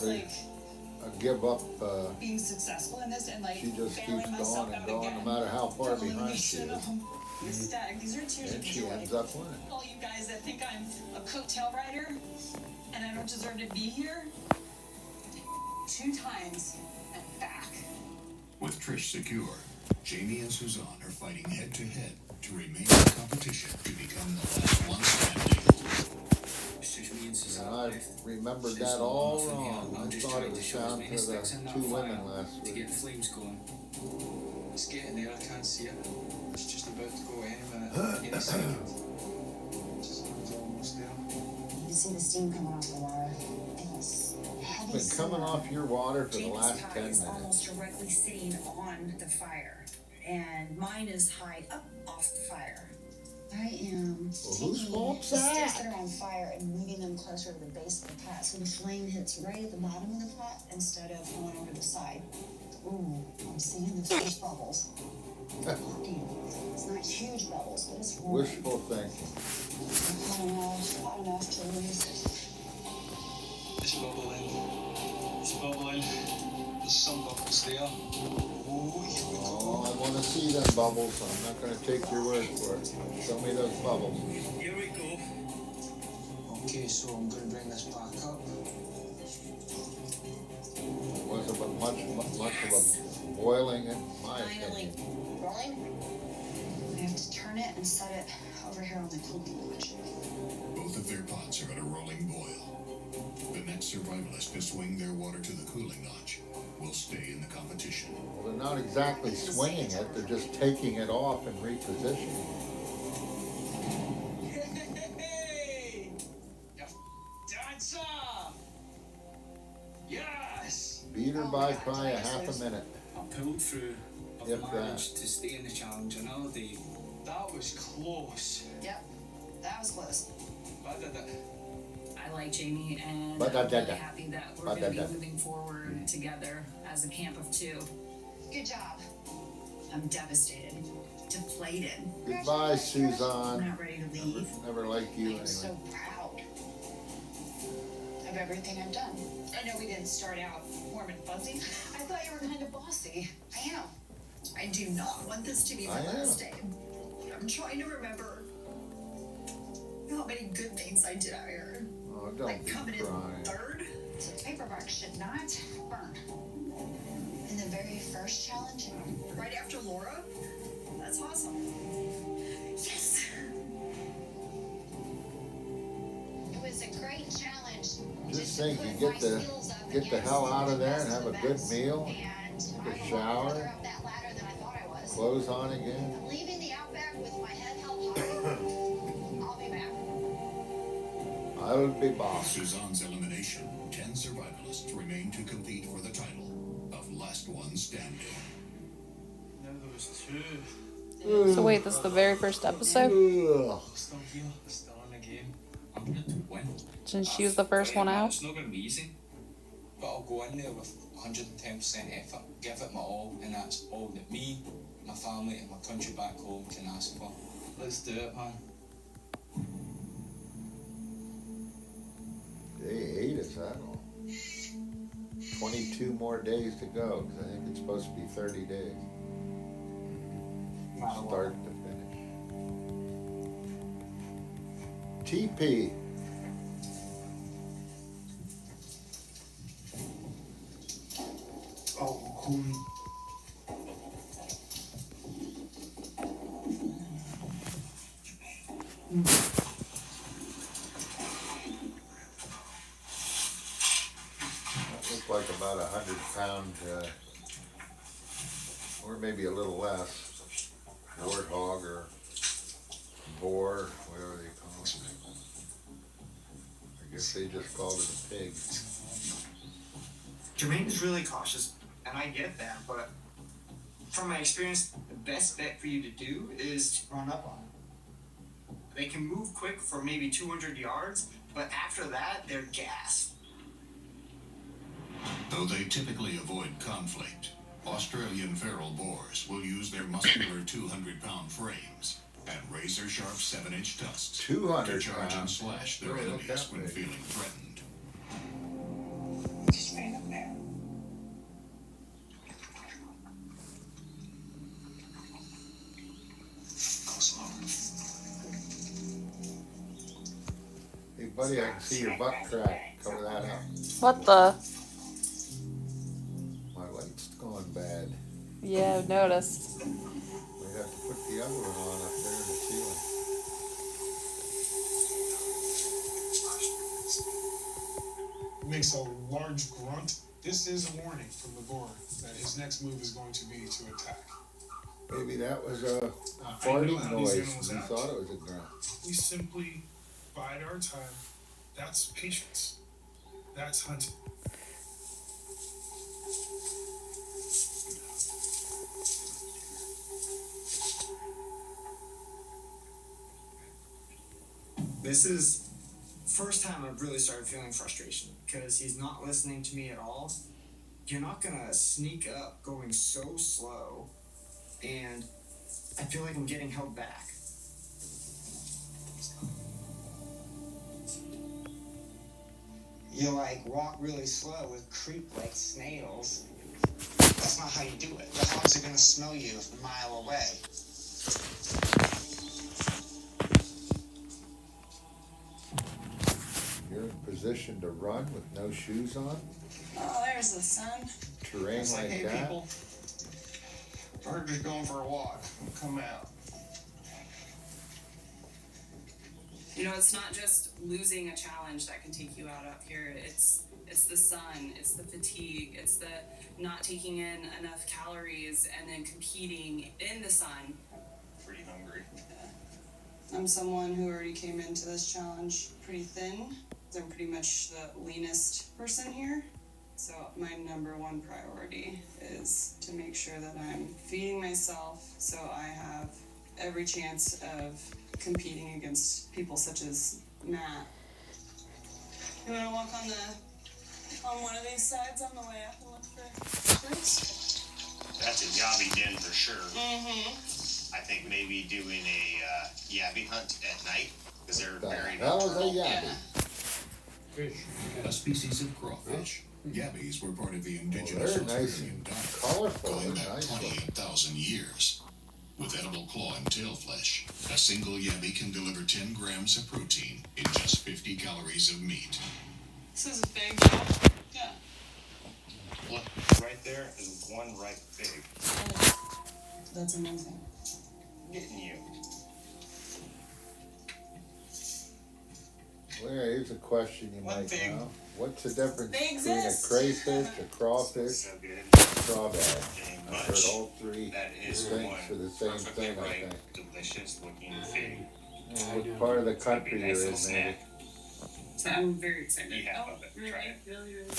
like give up. being successful in this and like She just failing keeps myself going and out going, again. no matter how far for behind she elimination is. of the stag. These are tears And of she joy. ends up winning. All you guys that think I'm a coattail rider and I don't deserve to be here, 2 times and back. With Trish secure, Jamie and Suzanne are fighting head to head to remain in the competition to become the last one standing. And I remembered that all wrong. I thought it was down to the 2 women last week. To get the flames going. It's getting there, I can't see it. It's just about to go any minute, any second. It's almost there. You can see the steam coming off the water. It's heavy. It's been coming off your water for the last 10 Jamie's minutes. pie is almost directly sitting on the fire, and mine is high up off the fire. I am whose taking fault's the sticks that? that are on fire and moving them closer to the base of the pot, so the flame hits right at the bottom of the pot instead of going over the side. Ooh, I'm seeing the first bubbles. It's not huge bubbles, but it's warm. Wishful thinking. Hot enough to lose. It's bubbling. It's bubbling. There's some bubbles there. Oh, here we Oh, go. I want to see them bubbles. I'm not going to take your word for it. Show me those bubbles. Here we go. Okay, so I'm going to bring this back up. Wasn't much of a boiling in my Finally, opinion. rolling. I have to turn it and set it over here on the cooling notch. Both of their pots are at a rolling boil. The next survivalist to swing their water to the cooling notch will stay in the competition. Well, they're not exactly swinging it. They're just taking it off and repositioning it. Hey! Dancer! Yes! Beat her by probably a half a minute. I pulled through. I've If that. managed to stay in the challenge another day. That was close. Yep, that was close. But I did it. I like Jamie, and But I'm da, da, really da. happy that we're But going to da, be da. moving forward together as a camp of 2. Good job. I'm devastated, deflated. Goodbye, I'm Suzanne. not ready to leave. Never liked you I'm so anyway. proud of everything I've done. I know we didn't start out warm and fuzzy. I thought you were kind of bossy. I am. I do not want this to be my I am. last day. I'm trying to remember how many good things I did out here. Oh, Like don't be coming in crying. 3rd. So paperwork should not burn. In the very first challenge, Right after Laura? That's awesome. Yes! it was a great challenge. Just to think, put you get my the skills up get the hell out of there and have a good against the meal, best. And take a I'm shower. further up that ladder than I thought I was. clothes on again. I'm leaving the Outback with my head held high. I'll be back. I'll be With boss. Suzanne's elimination, 10 survivalists remain to compete for the title of Last One Standing. Now there was 2. So wait, this is the very first episode? Ugh. Still here. Still in the game. I'm going to win. Since she was the first one out? It's not going to be easy. But I'll go in there with 110% effort, give it my all, and that's all that me, my family, and my country back home can ask for. Let's do it, man. Day 8 is that long. 22 more days to go, because I think it's supposed to be 30 days. Start to finish. TP. That looked like about 100-pound, or maybe a little less, warthog or boar, whatever they call it. I guess they just called it a pig. Jermaine is really cautious, and I get that, but from my experience, the best bet for you to do is to run up on them. They can move quick for maybe 200 yards, but after that, they're gassed. Though they typically avoid conflict, Australian feral boars will use their muscular 200-pound frames and razor-sharp 7-inch tusks to 200 charge and pounds. slash their Really, look enemies that when big. feeling threatened. Just buddy, I can see your butt crack. Cover that up. What the? My light's going bad. Yeah, I've noticed. We have to put the other one on up there in the ceiling. Makes a large grunt. This is a warning from the boar that his next move is going to be to attack. Maybe that was a I know farting how these noise. animals We act. thought it was a grunt. We simply bide our time. That's patience. That's hunting. This is first time I've really started feeling frustration because he's not listening to me at all. You're not gonna sneak up going so slow, and I feel like I'm getting held back. You like walk really slow with creep like snails. That's not how you do it. The hogs are gonna smell you a mile away. You're in position to run with no shoes on? Oh, there's the sun. Terrain It's like hey that? people, we're just going for a walk. Come out. You know, it's not just losing a challenge that can take you out up here. It's the sun, it's the fatigue, it's the not taking in enough calories and then competing in the sun. Pretty hungry. I'm someone who already came into this challenge pretty thin. I'm pretty much the leanest person here. So my number one priority is to make sure that I'm feeding myself so I have every chance of competing against people such as Matt. You wanna walk on one of these sides on the way up and look for fruits? That's a yabby den for sure. Mm-hmm. I think maybe doing a yabby hunt at night, because they're The very hell is a nocturnal. yabby? A species of crawfish. Yabbies were part of the Well, indigenous they're nice Australian and diet, colorful. going They're back nice. 28,000 years. With edible claw and tail flesh, a single yabby can deliver 10 grams of protein in just 50 calories of meat. This is a big job. Yeah. Look, right there is one right big. That's amazing. Getting you. Well, here's a question you One might thing. know. What's the difference They between a exist. crayfish, a crawfish, So good. and a crawdad? Getting I've heard much. all three That is things one for the same perfectly thing, I ripe, think. delicious looking fig. What part of the It's gonna be country a you're nice in, little maybe? snack. So I'm very excited. You have of it. Really? Try it. Really, really.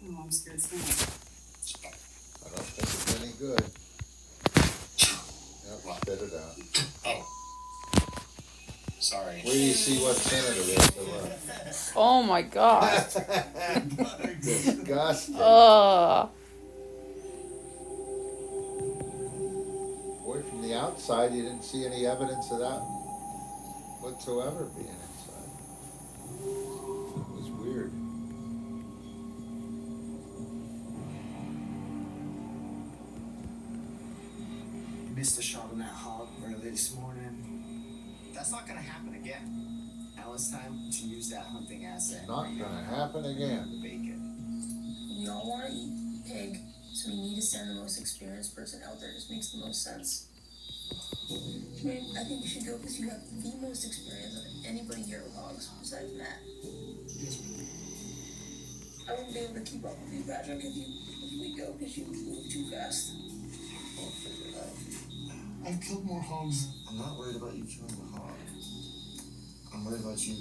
Oh, I'm scared it's not. I don't think it's any good. Yep, spit it out. Oh. Sorry. Where do you see what's in it, Alyssa? Oh my god. Disgusting. Ugh. Boy, from the outside, you didn't see any evidence of that whatsoever being inside. It was weird. Missed a shot on that hog early this morning. That's not gonna happen again. Now it's time to use that hunting asset. Not gonna happen again. The bacon. We all want to eat pig, so we need to send the most experienced person out there. It just makes the most sense. I mean, I think you should go because you have the most experience of anybody here with hogs besides Matt. I wouldn't be able to keep up with you, Patrick, if we go because you move too fast. I'll figure it out. I've killed more hogs. I'm not worried about you killing the hog. I'm worried about you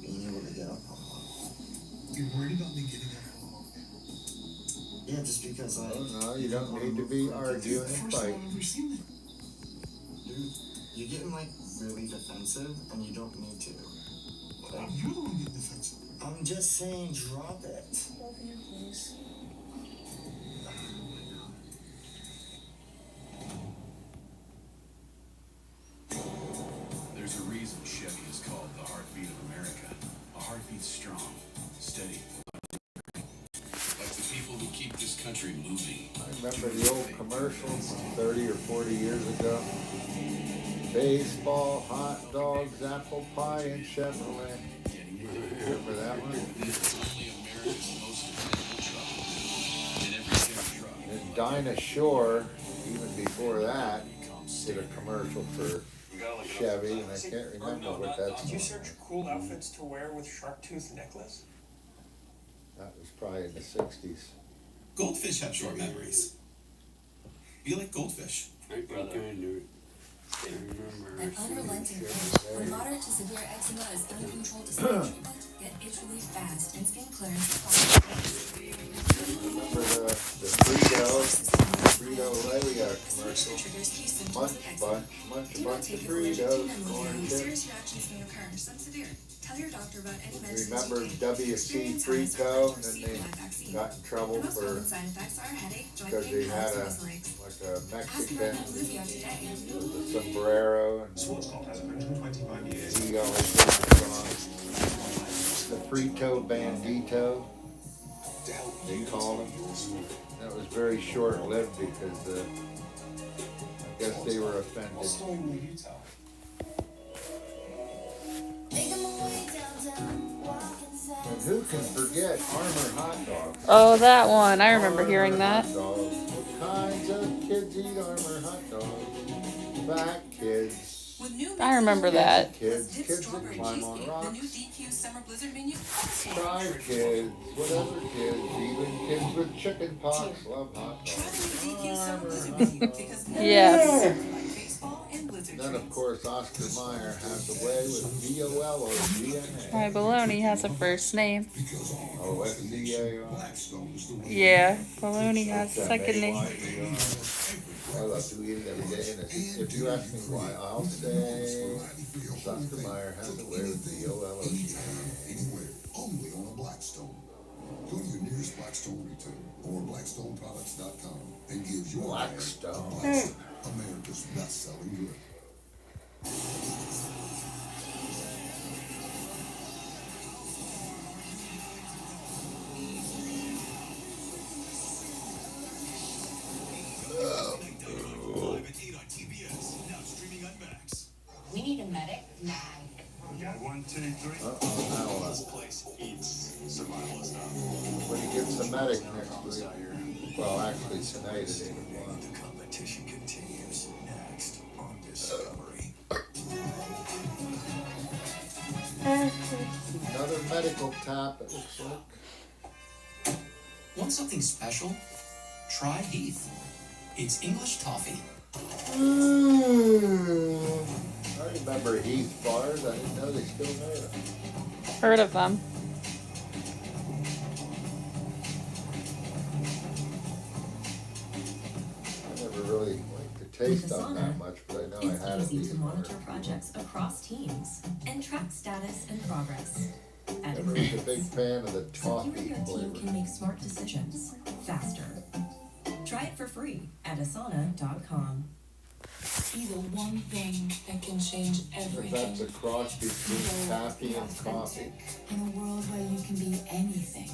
being able to get up on one. You're worried about me getting up on a hog. Yeah, just because I. Oh, no, you don't need to be arguing and First time fighting. I've ever seen it. Dude, you're getting like really defensive and you don't need to. Like, You're the one getting defensive. I'm just saying, drop it. Over here, please. There's a reason Chevy is called the heartbeat of America. A heartbeat strong, steady. Like the people who keep this country moving. I remember the old commercials from 30 or 40 years ago. Baseball, hot dogs, apple pie, and Chevrolet. Remember that one? And Dinah Shore, even before that, did a commercial for Chevy, and I can't remember what that's Did you on. search cool outfits to wear with shark tooth necklace? That was probably in the 60s. Goldfish have short memories. Be like goldfish. An unrelenting itch. From moderate to severe eczema is uncontrolled to skin treatment. Get itch relief fast and skin clearance. Remember the Frito-Lay commercial? Munch a bunch of Fritos, corn chips. Serious reactions may occur, some severe. Tell your doctor about any medicines Remember you take. WC Frito, and then they got in trouble The most for, common side effects are headache, joint because pain, they had palsy, legs. like a Ask Mexican about Luvia today. with a sombrero, and Schwarzkopf has 125 years. he always was on. The Frito Bandito, they called him. That was very short-lived because I guess they were offended. What story will you tell? And who can forget Armour hot dogs? Oh, that one. I remember Armour hearing that. hot dogs. What kinds of kids eat Armour hot dogs? Fat kids. With new I remember that. Kids that climb on the new rocks. DQ Summer Blizzard menu. Try kids, whatever kids, even kids with chicken pox love hot dogs. Armour hot dogs. Yes. Then of course Oscar Mayer has a way with DOLOGNA. My baloney has a first name. Oh, FDAR. Yeah, baloney has a second name. I love to eat it every day, and if you ask me why, I'll say Oscar Mayer has a way with DOLOGNA. Anywhere, only on a Blackstone. Go to your nearest Blackstone retailer or blackstoneproducts.com and give your Blackstone. America's best-selling good. We need a medic now. We got 1, 2, 3. Now This place eats survival stuff. when he gets the medic next week, well, actually tonight at 8 o'clock. The competition continues next on Discovery. Another medical tap, it looks like. Want something special? Try Heath. It's English toffee. I remember Heath bars, I didn't know they still made them. Heard of them. I never really liked the taste of them that much, but I know I had it Easy to before. monitor projects across teams and track status and progress. At Never was a big fan of the so you and toffee your team flavor. can make smart decisions faster. Try it for free at asana.com. Be the one thing that can change If everything. that's a cross between taffy and coffee. In a world where you can be anything.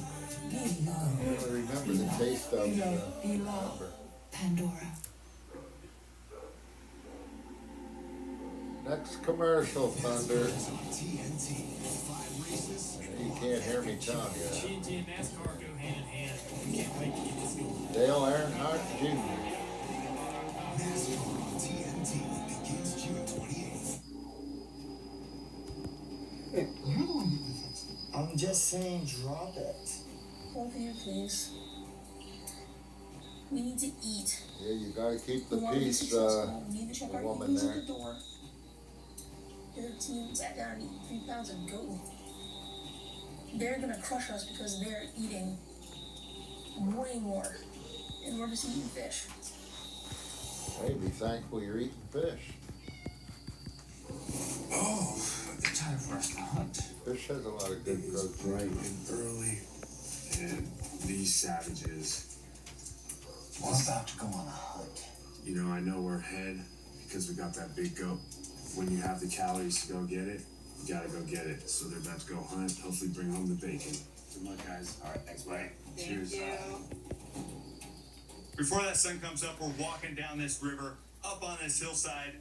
Be I loved. don't really remember the taste of Be the loved. Be loved. Pandora. next commercial, Thunder. You can't hear me telling you that. TNT and NASCAR go hand in hand. We can't wait to get this going. Dale Earnhardt Jr. NASCAR on TNT begins June 28th. I'm just saying, drop it. Over here, please. We need to eat. Yeah, you gotta keep the We wanna be peace, successful. We need to check the our woman eatings there. at the door. The other teams that gotta eat 3 pounds of goat. They're gonna crush us because they're eating way more. And we're just eating fish. Hey, be thankful you're eating fish. Oh, it's time for us to hunt. Fish has a lot of good protein. Bright and early, and these savages. We're about to go on a hunt. You know, I know we're ahead because we got that big goat. When you have the calories to go get it, you gotta go get it. So they're about to go hunt, hopefully bring home the bacon. Good luck, guys. All right, thanks, bye. Cheers. Before that sun comes up, we're walking down this river, up on this hillside.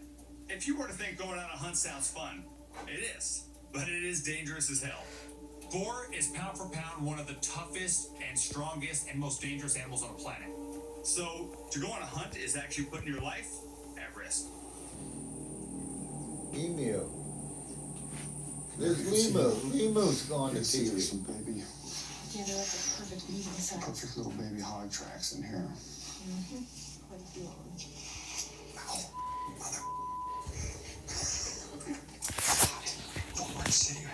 If you were to think going on a hunt sounds fun, it is, but it is dangerous as hell. Boar is pound for pound one of the toughest and strongest and most dangerous animals on the planet. So to go on a hunt is actually putting your life at risk. Emu. There's Lemu. Lemu's gone to TV. Some baby, Yeah, they're like the perfect meeting size. perfect little baby hog tracks in here. Mm-hmm. Quite a few of them. Don't worry, city.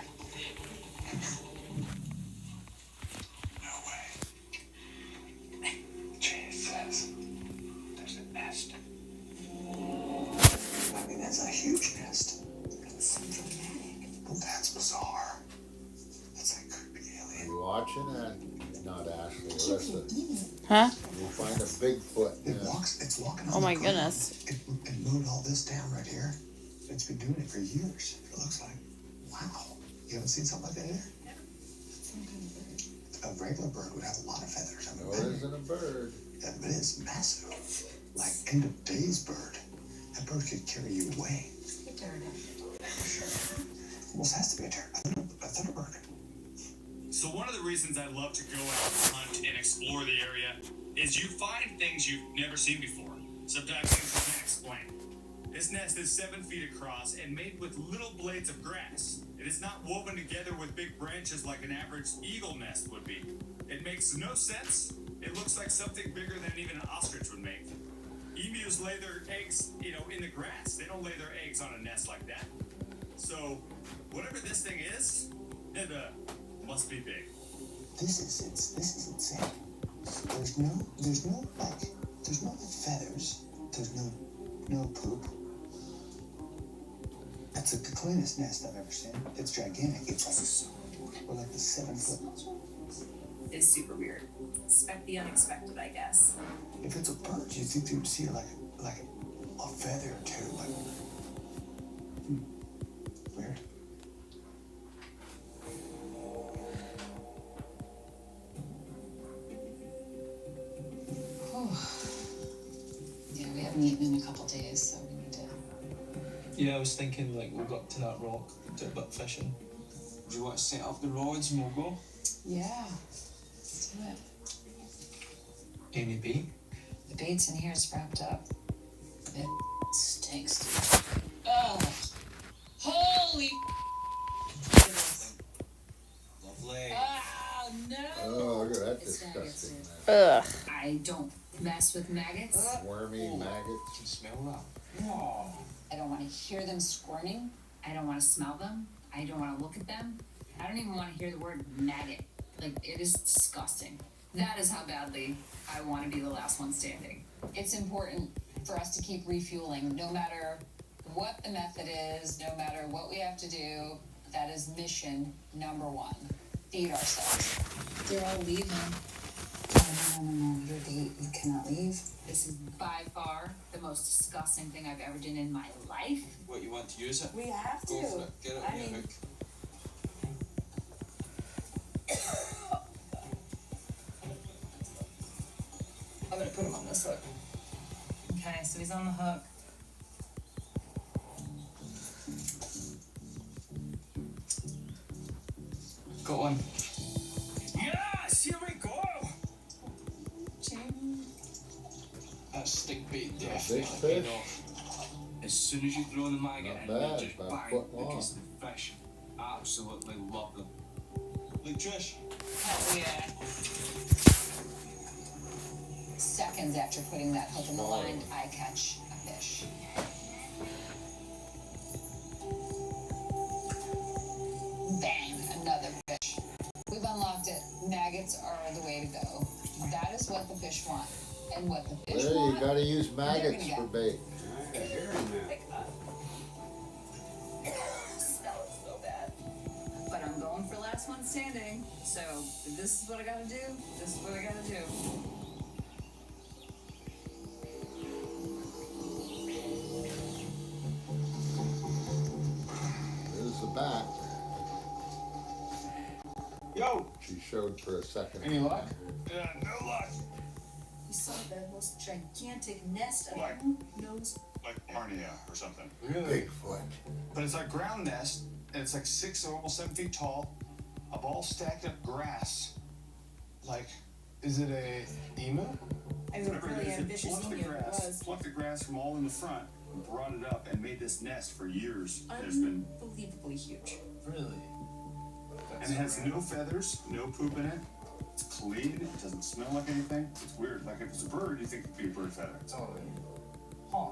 No way. Jay says there's a nest. I mean, that's a huge nest. It's so dramatic. Well, that's bizarre. That's like creepy alien. You watching that? Not Ashley, Alyssa. Huh? You find a Bigfoot. It's walking on Oh my the ground. goodness. It moved all this down right here. It's been doing it for years. It looks like. Wow. You haven't seen something like that here? Some kind of bird. A regular bird would have a lot of feathers. I mean, No, it isn't a bird. that but it's massive. Like end of days bird. That bird could carry you away. A pterodactyl. Almost has to be a thunderbird. So one of the reasons I love to go out, hunt, and explore the area is you find things you've never seen before. Sometimes things you can't explain. This nest is 7 feet across and made with little blades of grass. It is not woven together with big branches like an average eagle nest would be. It makes no sense. It looks like something bigger than even an ostrich would make. Emus lay their eggs, in the grass. They don't lay their eggs on a nest like that. So, whatever this thing is, it must be big. This is insane. There's no feathers. There's no poop. That's the cleanest nest I've ever seen. It's gigantic. It's like the 7 foot. Is super weird. Expect the unexpected, I guess. If it's a bird, you think you would see like a feather or two, like weird. Yeah, we haven't eaten in a couple days, so we need to. Yeah, I was thinking like we'll go up to that rock, do a bit of fishing. Do you want to set up the rods and we'll go? Yeah. Let's do it. Any bait? The bait's in here, it's wrapped up. It stinks, dude. Ugh. Holy Lovely. Oh no! Oh, look at that It's disgusting maggots, mess. Ugh. I don't mess with maggots. Wormy You maggots. can smell that. Oh. I don't want to hear them squirming. I don't want to smell them. I don't want to look at them. I don't even want to hear the word maggot. Like, it is disgusting. That is how badly I want to be the last one standing. It's important for us to keep refueling, no matter what the method is, no matter what we have to do. That is mission number 1. Feed ourselves. They're all leaving. No. You're you cannot leave. This is by far the most disgusting thing I've ever done in my life. What, you want to use it? We have Go for it. Get it on your hook. I'm gonna put him on this hook. Okay, so he's on the hook. Got one. Yes, here we go. That stick bait definitely fish? paid off. As soon as you throw the maggot Not in, bad, they just about a bang foot long. because the fish absolutely love them. Like Trish. Oh yeah. Seconds after putting that hook in the line, I catch a fish. Bang, another fish. We've unlocked it. Maggots are the way to go. That is what the fish want. And what the fish Well, want. you gotta use they're maggots gonna for get. bait. Smells so bad. But I'm going for last one standing. So if this is what I gotta do, this is what I gotta do. There's the back. Yo! She showed for a second. Any luck? No luck. You saw the most gigantic nest of What? knows like Arnia or something. Really? Bigfoot. But it's a ground nest, and it's like 6 or almost 7 feet tall, of all stacked up grass. Like, Is it a emu? I was a really ambitious plucked the emu. It grass, was. plucked the grass from all in the front, and brought it up, and made this nest for years. There's been, Unbelievably huge. Really? and it has no feathers, no poop in it. It's clean. It doesn't smell like anything. It's weird. Like if it's a bird, you think it'd be a bird feather. Totally. Huh.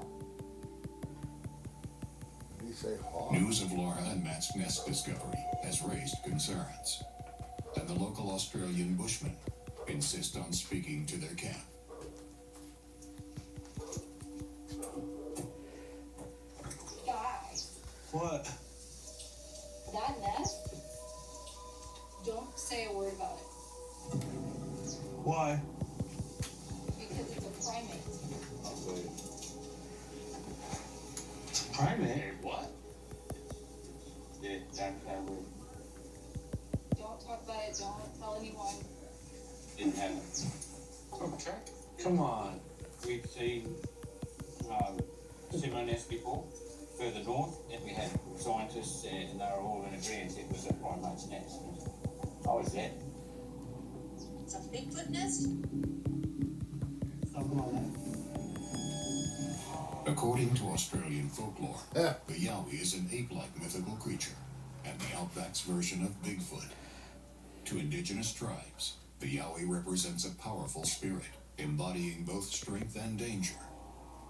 Did you say hawk? News of Laura and Matt's nest discovery has raised concerns, and the local Australian bushmen insist on speaking to their camp. Guys, What? that nest? Don't say a word about it. Why? Because it's a primate. Primate? Hey, what? Yeah, that word Don't talk about it. Don't tell anyone. didn't happen. Okay. Come on. We've seen similar nests before, further north, and we had scientists and they were all in agreement it was a primate's nest. I was there. It's a Bigfoot nest? Something like that. According to Australian folklore, Yeah. the Yowie is an ape-like mythical creature and the Outback's version of Bigfoot. To indigenous tribes, the Yowie represents a powerful spirit, embodying both strength and danger,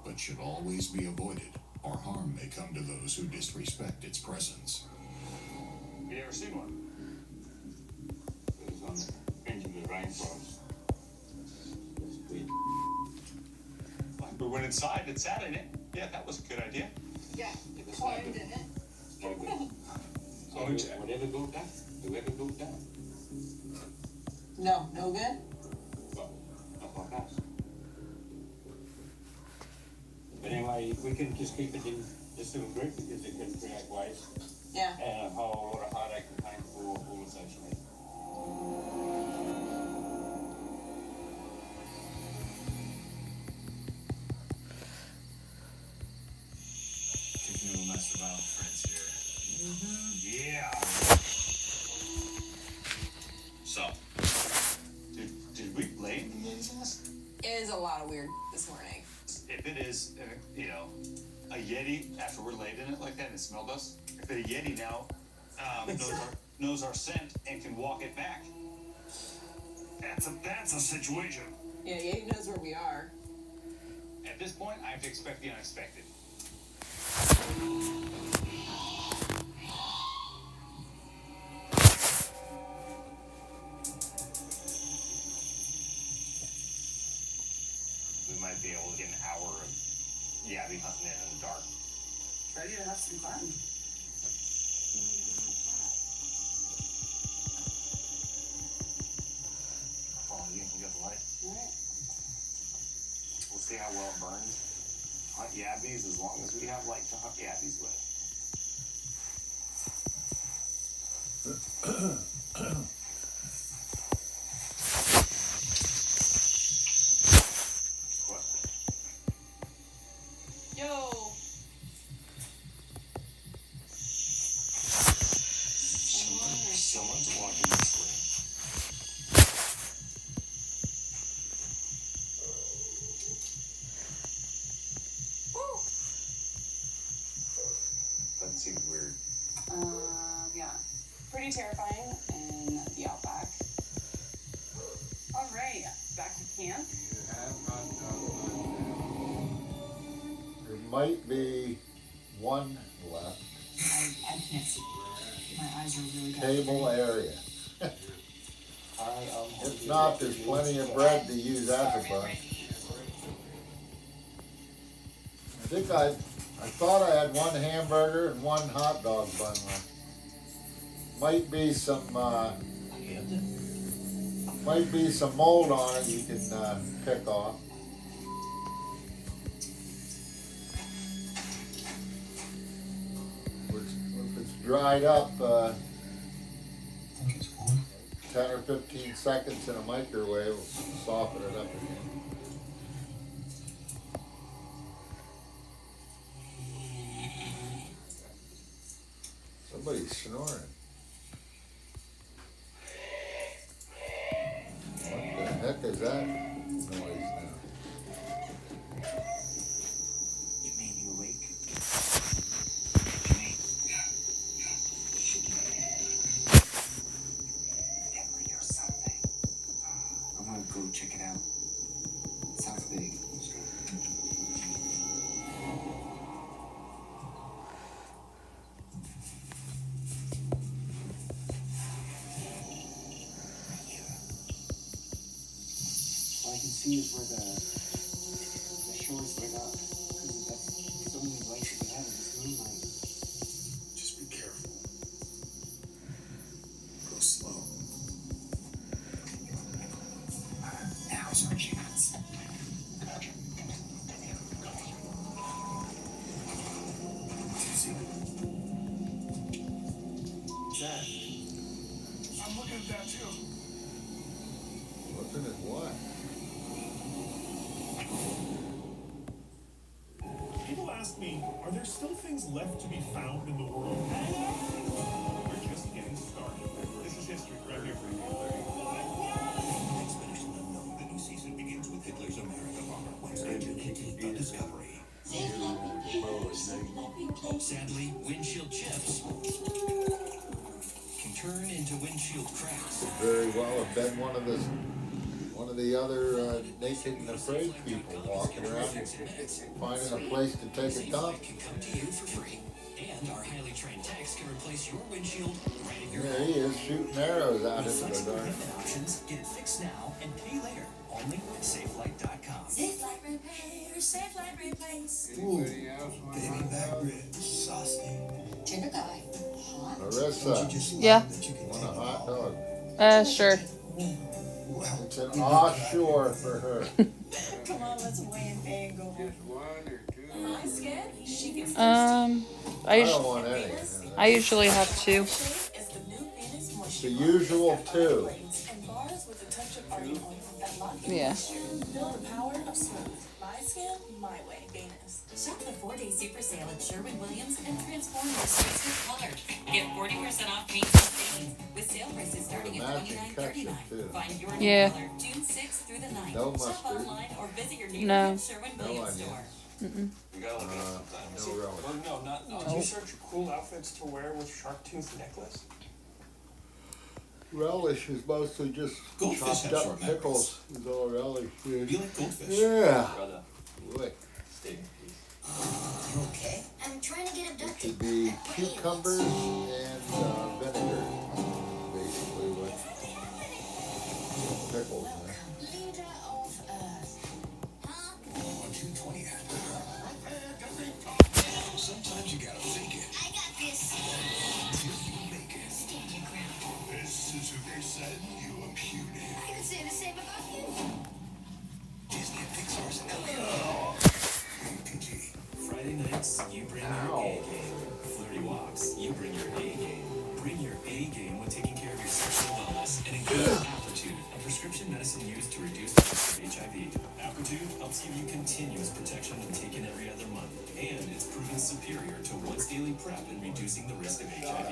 but should always be avoided, or harm may come to those who disrespect its presence. You ever seen one? It was on the fringe of the rainforest. It was weird. Like we went inside and sat in it. Yeah, that was a good idea. Yeah. It was Climbed like in it. no good. So whatever built that, whoever built that, No, no good? well, not like us. But anyway, we can just keep it in this little group because it can create waste Yeah. and a whole lot of heartache and pain for all associated. Kicking a little mess around with friends here. Yeah. So, did we lay in the Yeti's nest? It is a lot of weird this morning. If it is, a Yeti after we're laid in it like that and it smelled us, if a Yeti now knows our scent and can walk it back, that's a situation. Yeah, he knows where we are. At this point, I have to expect the unexpected. We might be able to get an hour of yabby hunting in the dark. Ready to have some fun. Oh, you can get the light. Alright. We'll see how well it burns. Hunt yabbies as long as we have light to hunt yabbies with. What? Yo! Someone's walking this way. That seemed weird. Yeah. Pretty terrifying in the outback. Alright, back to camp. There might be one left. I can't see. My eyes are really bad. Table area. If not, there's plenty of bread to use as a bun. I thought I had one hamburger and one hot dog bun left. Might be some mold on it you can pick off. If it's dried up, 10 or 15 seconds in a microwave will soften it up again. Somebody's snoring. What the heck is that noise now? You made me awake. Emily or something. I'm gonna go check it out. Sounds big. All I can see is where the shores lit up. Because that's the only light that we have in this moonlight. Just be careful. Go slow. Now's our chance. See? That. I'm looking at that too. Looking at what? People ask me, are there still things left to be found in the world? We're just getting started. This is history right here for you. Expedition Unknown, the new season begins with Hitler's America bomber Wednesday, June 18th on Discovery. Sadly, windshield chips can turn into windshield cracks. Very well have been one of the other naked and afraid people walking around finding a place to take a dump. Can come to you for free, and our highly trained techs can replace your windshield right at your There he is, shooting arrows out With into the flexible dark. payment options, get it fixed now and pay later. Only at SafeLight.com. Safe Light Repair, Safe Light Replace. Baby back ribs, saucy. Tender guy. Hot. Marissa, Yeah. want a hot dog? Sure. It's an offshore for her. Come on, let's weigh in big and go. Am I scared? She gets I I don't want any. I usually have two. Is the new Venus It's the usual two. and bars with a touch of argan oil that lock in Yeah. moisture. Feel the power of smooth. My skin, my way. Venus. Shop the 4-day super sale at Sherwin-Williams and transform your space with color. Get 40% off paints and stains with sale prices starting at $29.39. Find your new Yeah. color June 6th through the 9th. No Shop mustard. online or visit your No. neighborhood Sherwin-Williams No store. Mm-mm. You gotta look at No See, relish. well, no, not. Did you search cool outfits to wear with shark tooth necklace? Relish is mostly just Goldfish chopped have up short pickles. Is all relish is. You like goldfish? Yeah. Brother, Boy, stay in peace. You okay? I'm trying to get it abducted. should be cucumbers and vinegar. Basically what pickles, man. Leader of Earth. Huh? On June 20th. Sometimes you gotta fake it I got this. until you make it. Stand your ground. This is who they said you imputed. I can say the same about you. Disney Pixar's Elliot. PG. Friday nights, you bring your A game. Flirty walks, you bring your A game. Bring your A game when taking care of your sexual wellness and include Apretude, a prescription medicine used to reduce the risk of HIV. Apretude helps give you continuous protection when taken every other month, and it's proven superior to once daily PrEP in reducing the risk of HIV.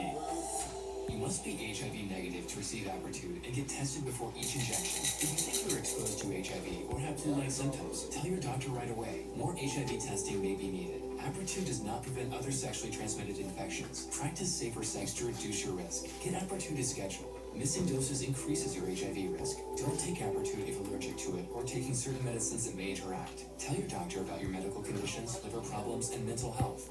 You must be HIV negative to receive Apretude and get tested before each injection. If you think you're exposed to HIV or have flu-like symptoms, tell your doctor right away. More HIV testing may be needed. Apretude does not prevent other sexually transmitted infections. Practice safer sex to reduce your risk. Get Apretude as scheduled. Missing doses increases your HIV risk. Don't take Apretude if allergic to it or taking certain medicines that may interact. Tell your doctor about your medical conditions, liver problems, and mental health.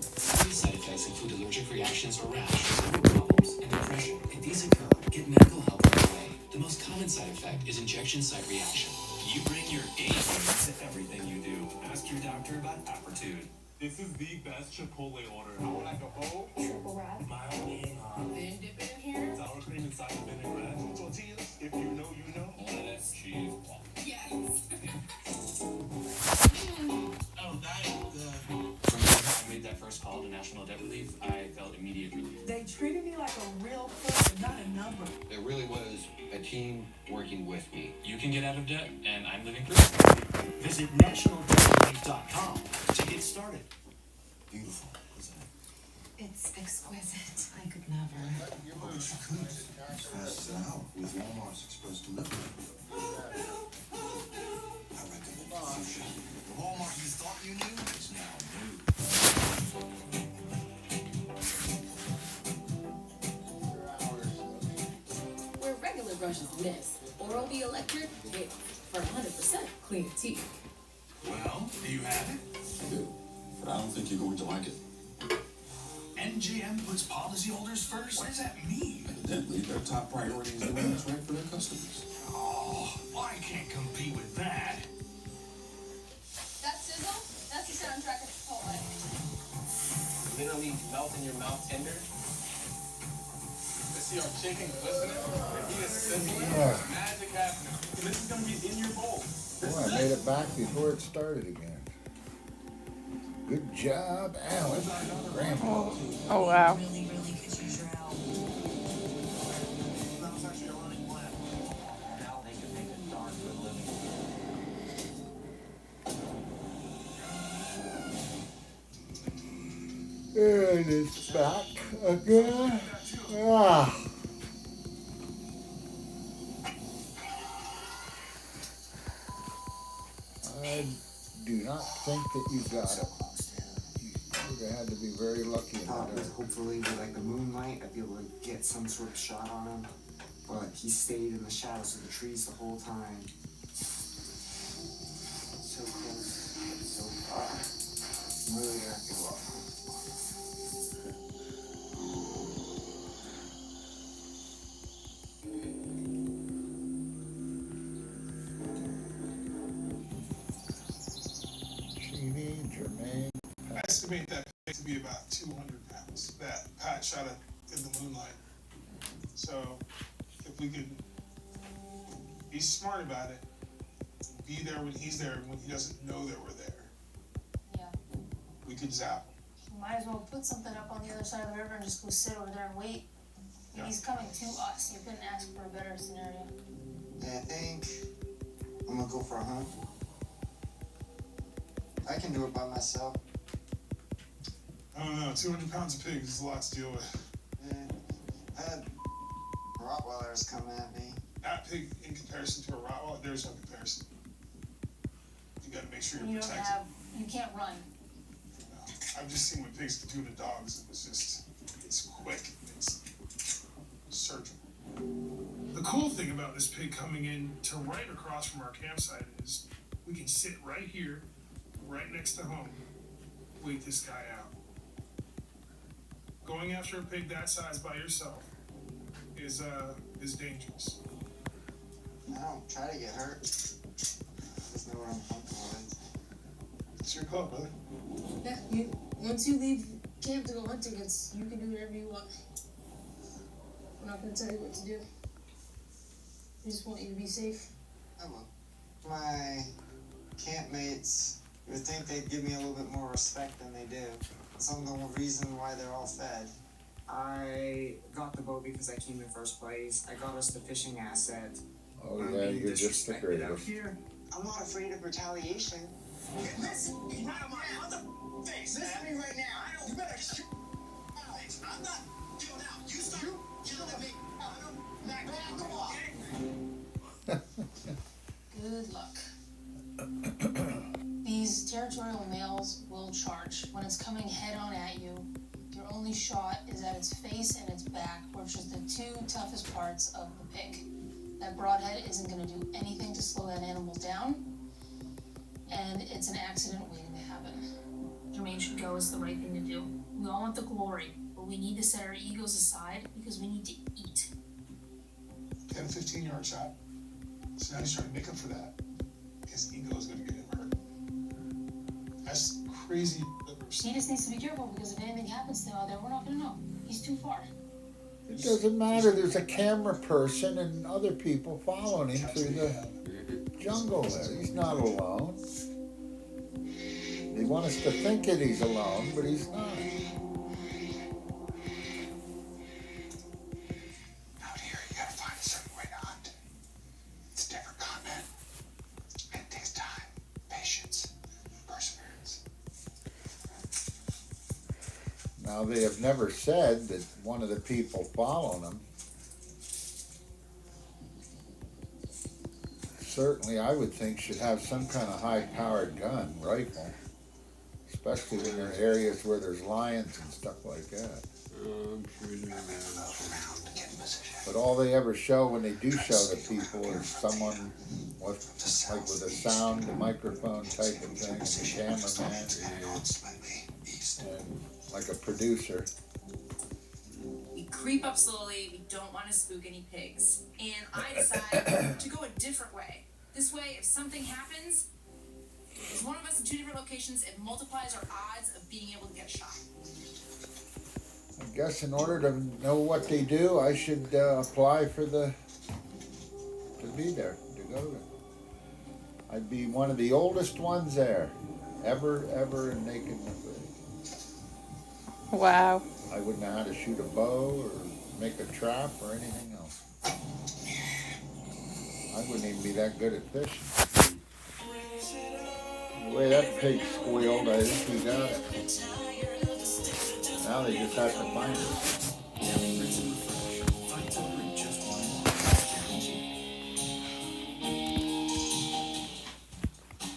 These side effects include allergic reactions or rash, liver problems, and depression. If these occur, get medical help right away. The most common side effect is injection site reaction. You bring your A game to everything you do. Ask your doctor about Apretude. This is the best Chipotle order. I would like a bowl. Triple wrap. Mild in Then dip it in here. sour cream inside the vinaigrette. Two tortillas. If you know, you know. Lettuce, cheese. Yes. Oh, that is good. From the time I made that first call to National Debt Relief, I felt immediate relief. They treated me like a real person, not a number. There really was a team working with me. You can get out of debt, and I'm living proof. Visit nationaldebtrelief.com to get started. Beautiful, isn't it? It's exquisite. I could never. Oh, but you could. Fast out with Walmart's Express Delivery. I recommend Fuchsia. The Walmart you thought you knew is now new. Where regular brushes miss, Oral-B Electric hits for 100% clean teeth. Well, do you have it? I do, but I don't think you're going to like it. NJM puts policyholders first? What does that mean? Evidently, their top priority is doing what's right for their customers. Oh, I can't compete with that. That sizzle, that's the soundtrack of Chipotle. Literally melt in your mouth tender. Let's see our chicken glistening. He is sizzling. Magic happening. This is gonna be in your bowl. Oh, I made it back before it started again. Good job, Alan. Grandpa. Oh wow. Really, really could use your help. That was actually a running plan. Now they can make a darn good living. And it's back again. Ah. I do not think that you got it. You would have had to be very lucky in Thought that. with hopefully with like the moonlight, I'd be able to get some sort of shot on him. But he stayed in the shadows of the trees the whole time. So close, so far. I'm really gonna have to go up. Sheeny, Jermaine. I estimate that pig to be about 200 pounds. That Pat shot it in the moonlight. So if we could be smart about it, be there when he's there and when he doesn't know that we're there, Yeah. we could zap him. You might as well put something up on the other side of the river and just go sit over there and wait. Yeah. He's coming to us. You couldn't ask for a better scenario. I think I'm gonna go for a hunt. I can do it by myself. I don't know, 200 pounds of pigs is a lot to deal with. Yeah. I had Rottweilers come at me. That pig in comparison to a Rottweiler, there's no comparison. You gotta make sure You you're don't protected. have, you can't run. I've just seen what pigs can do to dogs. It's quick. It's surgical. The cool thing about this pig coming in to right across from our campsite is we can sit right here, right next to home, wait this guy out. Going after a pig that size by yourself is dangerous. I don't try to get hurt. Just know where I'm comfortable with. It's your call, brother. Yeah, once you leave camp to go hunting, you can do whatever you want. We're not gonna tell you what to do. We just want you to be safe. I will. My campmates, you would think they'd give me a little bit more respect than they do. Some of the reason why they're all fed. I got the boat because I came in first place. I got us the fishing asset. Oh yeah, you're just the greatest. Here, I'm not afraid of retaliation. Listen, out of my mother face. Listen to me right now. You better shoot. I'm not killing out. You start killing at me. Back down. Come on. Good luck. These territorial males will charge. When it's coming head on at you, your only shot is at its face and its back, which is the two toughest parts of the pig. That broadhead isn't going to do anything to slow that animal down, and it's an accident waiting to happen. Jermaine should go. It's the right thing to do. We all want the glory, but we need to set our egos aside because we need to eat. 10, 15-yard shot. So now he's trying to make up for that. His ego is going to get him hurt. That's crazy. He just needs to be careful because if anything happens to him out there, we're not going to know. He's too far. It doesn't matter. There's a camera person and other people following him through the jungle there. He's not alone. They want us to think that he's alone, but he's not. Out here, you gotta find a certain way to hunt. It's a different continent. And it takes time, patience, perseverance. Now Now, they have never said that one of the people following them, certainly I would think should have some kind of high-powered gun, rifle, especially when there are areas where there's lions and stuff like that. I'm sure they're around. But all they ever show when they do show the people is someone with, like with a sound, a microphone type of thing, and the cameraman, and like a producer. We creep up slowly, we don't want to spook any pigs. And I decide to go a different way. This way, if something happens, if one of us in two different locations, it multiplies our odds of being able to get shot. I guess in order to know what they do, I should apply for to be there, to go there. I'd be one of the oldest ones there, ever in Naked City. Wow. I wouldn't know how to shoot a bow or make a trap or anything else. I wouldn't even be that good at fishing. The way that pig squealed, I think we got it. Now they just have to find it.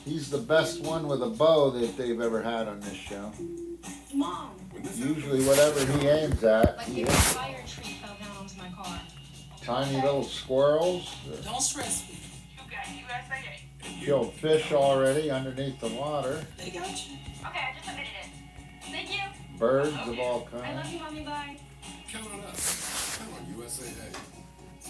He's the best one with a bow that they've ever had on this show. Mom! Usually whatever he aims at, Like he if a hits. fire tree fell down onto my car. Tiny little squirrels. Don't stress me. Killed fish already underneath the water. They got you. Okay, I just submitted it. Thank you. Birds of all I love kinds. you, Mommy. Bye. Count on us. Count on USAA.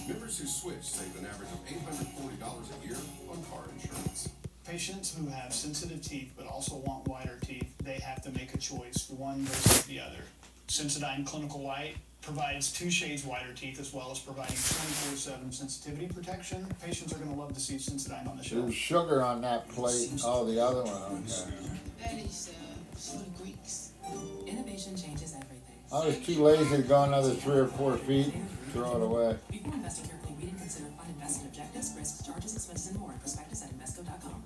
Members who switch save an average of $840 a year on car insurance. Patients who have sensitive teeth but also want whiter teeth, they have to make a choice, one versus the other. Sensodyne Clinical White provides 2 shades whiter teeth as well as providing 24/7 sensitivity protection. Patients are going to love to see Sensodyne on the shelf. There's sugar on that plate. Oh, the other one. Okay. That is for the Greeks. Innovation changes everything. I was too lazy to go another 3 or 4 feet. Throw it away. Before investing carefully, read and consider fund investment objectives, risks, charges, expenses, and more. Prospectus at Invesco.com.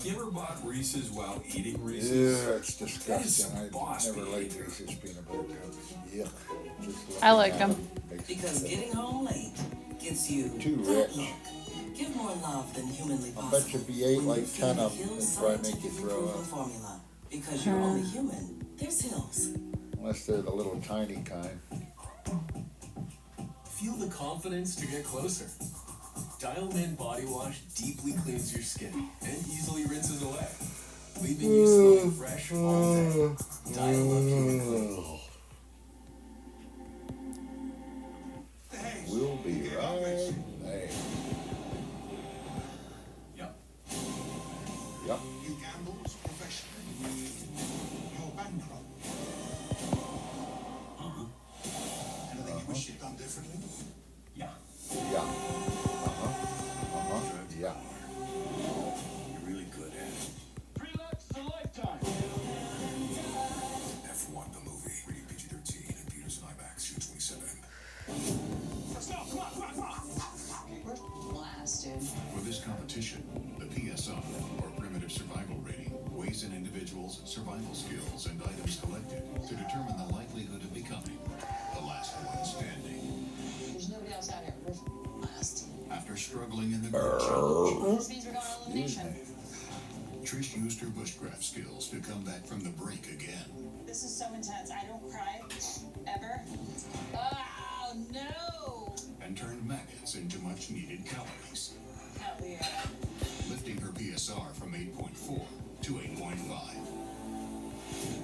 You ever bought Reese's while eating Reese's? Yeah, it's disgusting. I never liked Reese's peanut butter cups. Yuck. Just I like them. Because getting home late gets you Too that rich. look. Give more love than humanly I possible. bet you if you ate like 10 of them, it'd probably make you throw up. Formula. Because you're only human. There's Hills. Unless they're the little tiny kind. Feel the confidence to get closer. Dial Men Body Wash deeply cleans your skin and easily rinses away, leaving you smelling fresh all day. Dial Up Human Clean. We'll be right there. Yep. Yep. You gamble professionally. You're bankrupt. Anything you wish you'd done differently? Yeah. Yeah. Yeah. You're really good at it. Relax for lifetime. F1 the movie. Rated PG-13 and Peterson IMAX June 27. We're blasted. For this competition, the PSR, or Primitive Survival Rating, weighs an individual's survival skills and items collected to determine the likelihood of becoming the last one standing. There's nobody else out here. We're last. After struggling in the group challenge, This means we're going to elimination. Trish used her bushcraft skills to come back from the brink again. This is so intense. I don't cry. Ever. Oh, no. And turned maggots into much needed calories, Hell yeah. lifting her PSR from 8.4 to 8.5.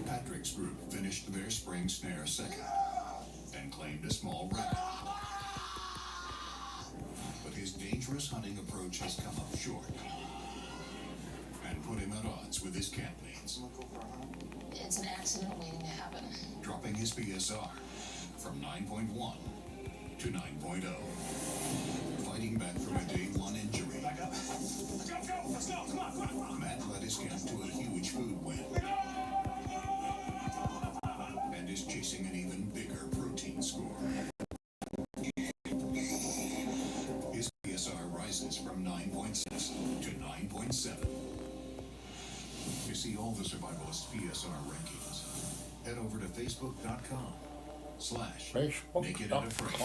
Patrick's group finished their spring snare second and claimed a small rabbit. But his dangerous hunting approach has come up short and put him at odds with his campmates, It's an accident waiting to happen. dropping his PSR from 9.1 to 9.0. Fighting back from a day 1 injury, Back up. Let's go. Come on. Matt led his camp to a huge food win and is chasing an even bigger protein score. His PSR rises from 9.6 to 9.7. the Survivalist VSR rankings, head over to facebook.com/Naked and Afraid.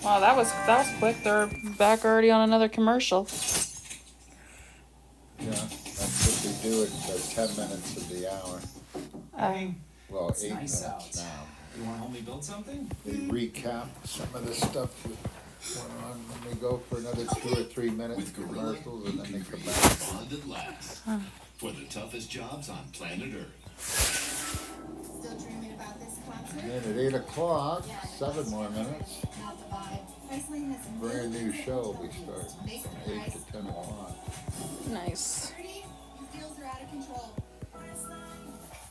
Wow, that was quick. They're back already on another commercial. Yeah, that's what they do at 10 minutes of the hour. Well, It's 8 nice minutes out. now. You want to help me build something? They recap some of the stuff that went on, and they go for another 2 or 3 minutes commercials, and then they come back. Bond at last for the toughest jobs on planet Earth. Still dreaming about this concert? And then at 8 o'clock, 7 more minutes, Not the vibe. Priceline has brand new show. We start 8 to 10 o'clock. Nice. Your feels are out of control.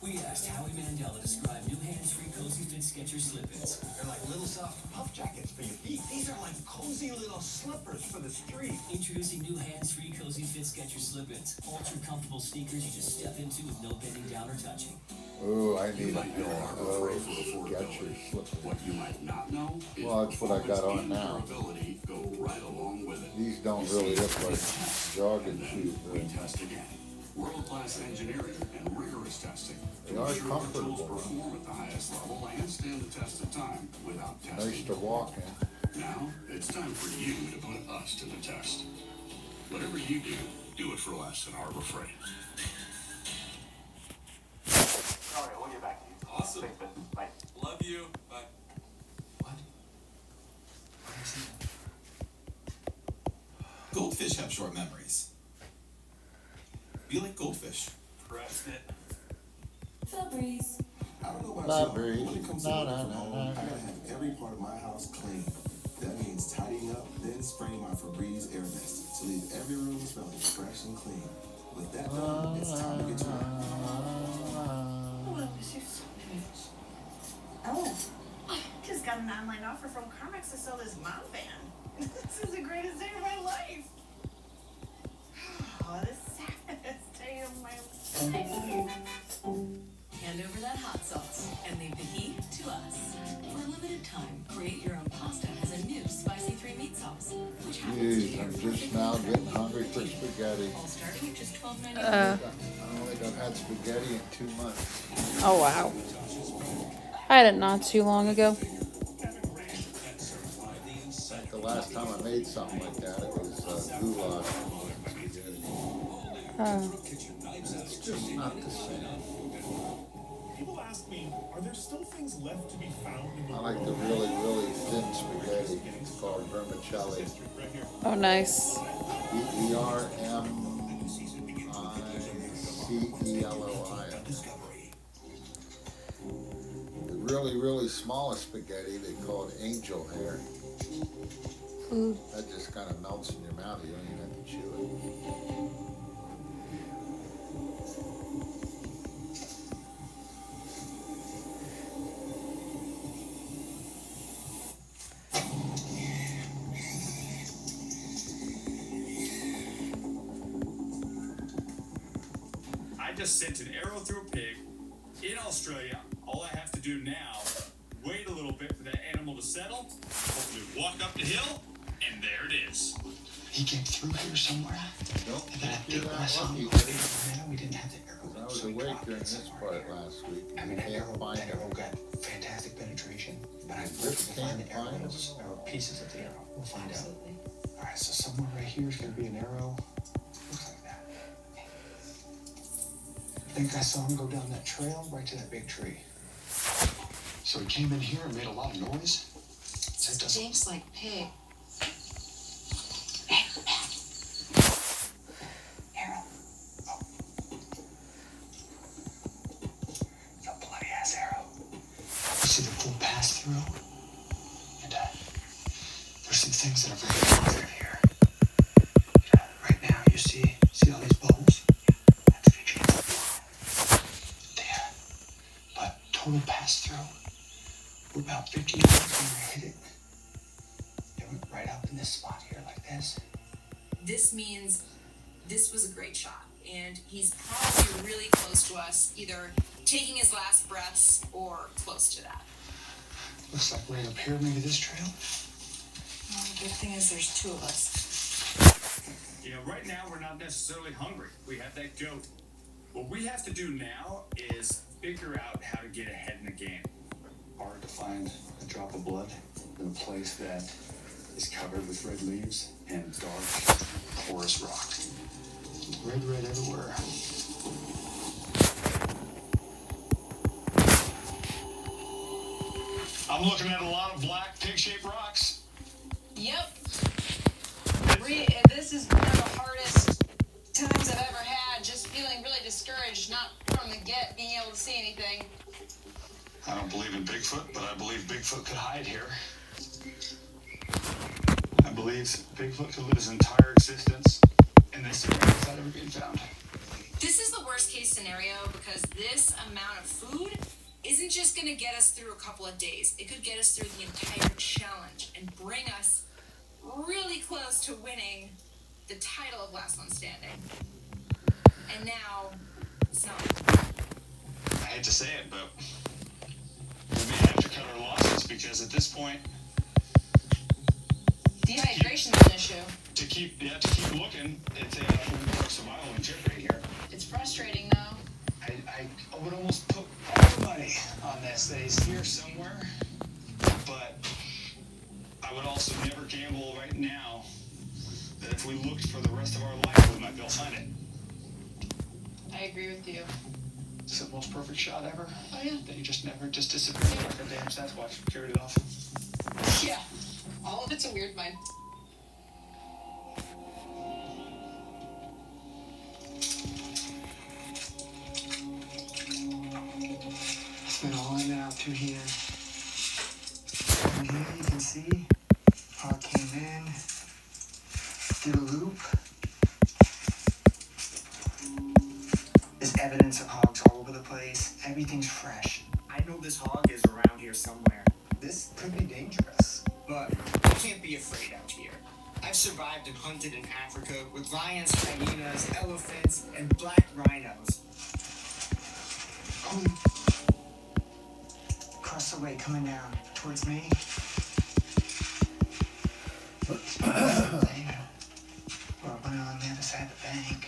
We asked Howie Mandel to describe new hands-free cozy fit Skechers slip-ins. They're like little soft puff jackets for your feet. These are like cozy little slippers for the street. Introducing new hands-free cozy fit Skechers slip-ins. Ultra comfortable sneakers you just step into with no bending down or touching. Ooh, I need Might know our those for affordability. Skechers slippers. What you might not know is Well, that's what I got on performance now. and durability go right along with it. These don't really look like jogging shoes. We test again. World-class engineering and rigorous testing. They to are ensure the tools comfortable. perform at the highest level and stand the test of time without testing. Nice to walk in. Now, it's time for you to put us to the test. Whatever you do, do it for less at Harbor Freight. Alright, we'll get back to you. Awesome. Thanks, Ben. Bye. Love you. Bye. What? What is it? Goldfish have short memories. Be like goldfish. Crushed it. Febreze. I don't know about Not y'all, very. when it comes to No, working no, from no, home, no, I no. gotta have every part of my house clean. That means tidying up, then spraying my Febreze air mist to leave every room smelling fresh and clean. With that done, it's time to get to work. Oh, just got an online offer from Carmex to sell this mom van. This is the greatest day of my life. Oh, the saddest day of my life. Hand over that hot sauce and leave the heat to us. For a limited time, create your own pasta as a new spicy 3-meat sauce, which happens to Jeez, be I'm your just now getting hungry for spaghetti. all starting at just $12.99. I only done had spaghetti in 2 months. Oh wow. I had it not too long ago. The last time I made something like that, it was goulash. Spaghetti. It's just not the same. People ask me, are there still things left to be found in the I like the really, really thin spaghetti. It's called vermicelli. Oh nice. Vermicelli. The really, really smallest spaghetti, they call it angel hair. Ooh. That just kind of melts in your mouth. You don't even have to chew it. I just sent an arrow through a pig in Australia. All I have to do now, wait a little bit for that animal to settle, hopefully walk up the hill, and there it is. He came through here somewhere. Nope, And then I you're did not when I saw him lucky. man, we didn't have the arrow. I was so we awake dropped during it this somewhere. part last week. I mean, that Can't arrow, find that it. arrow got fantastic penetration, but I Just looked to find can't the find arrows or pieces of the arrow. We'll find out. Alright, so somewhere right here is gonna be an arrow. Looks like that. I think I saw him go down that trail right to that big tree. So he came in here and made a lot of noise. So it doesn't. Stinks like pig. Arrow. Oh. The bloody ass arrow. You see the full pass through? And there's some things that are very positive here. Right now, you see all these bubbles? That's Fiji. But total pass through, we're about 50 yards when we hit it. It went right up in this spot here like this. This means this was a great shot, and he's probably really close to us, either taking his last breaths or close to that. Looks like right up here, maybe this trail. Well, the good thing is there's two of us. You know, right now we're not necessarily hungry. We have that goat. What we have to do now is figure out how to get ahead in the game. Hard to find a drop of blood in a place that is covered with red leaves and dark, porous rock. Red everywhere. I'm looking at a lot of black pig-shaped rocks. Yep. This is one of the hardest times I've ever had, just feeling really discouraged, not from the get being able to see anything. I don't believe in Bigfoot, but I believe Bigfoot could hide here. I believe Bigfoot could live his entire existence in this area without ever being found. This is the worst case scenario because this amount of food isn't just going to get us through a couple of days. It could get us through the entire challenge and bring us really close to winning the title of Last One Standing. And now, it's not. I hate to say it, but we may have to cut our losses because at this point, Dehydration's an issue. to keep looking, it's survival and jeopardy here. It's frustrating though. I would almost put all the money on this that he's here somewhere, but I would also never gamble right now that if we looked for the rest of our life, we might be able to find it. I agree with you. It's the most perfect shot ever. Oh yeah. That you just never just disappeared like a damn Sasquatch. Carried it off. Yeah. All of it's a weird mind. Spin all in and out through here. And here you can see how it came in. Did a loop. There's evidence of hogs all over the place. Everything's fresh. I know this hog is around here somewhere. This could be dangerous, but you can't be afraid out here. I've survived and hunted in Africa with lions, hyenas, elephants, and black rhinos. Holy... Across the way, coming down towards me. There. Well, one on the other side of the bank.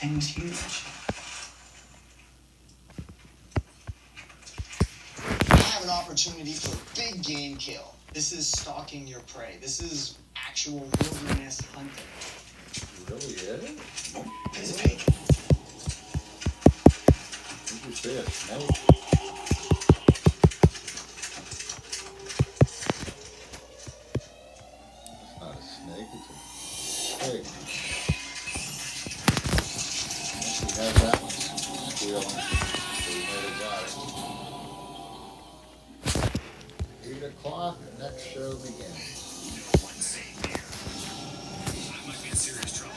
And it was huge. I have an opportunity for a big game kill. This is stalking your prey. This is actual wilderness hunting. Really is? It's a pig. Did you say a snake? It's not a snake, it's a pig. We have that one squealing, so we might have got it. 8 o'clock, the next show begins. No one's safe here. I might be in serious trouble.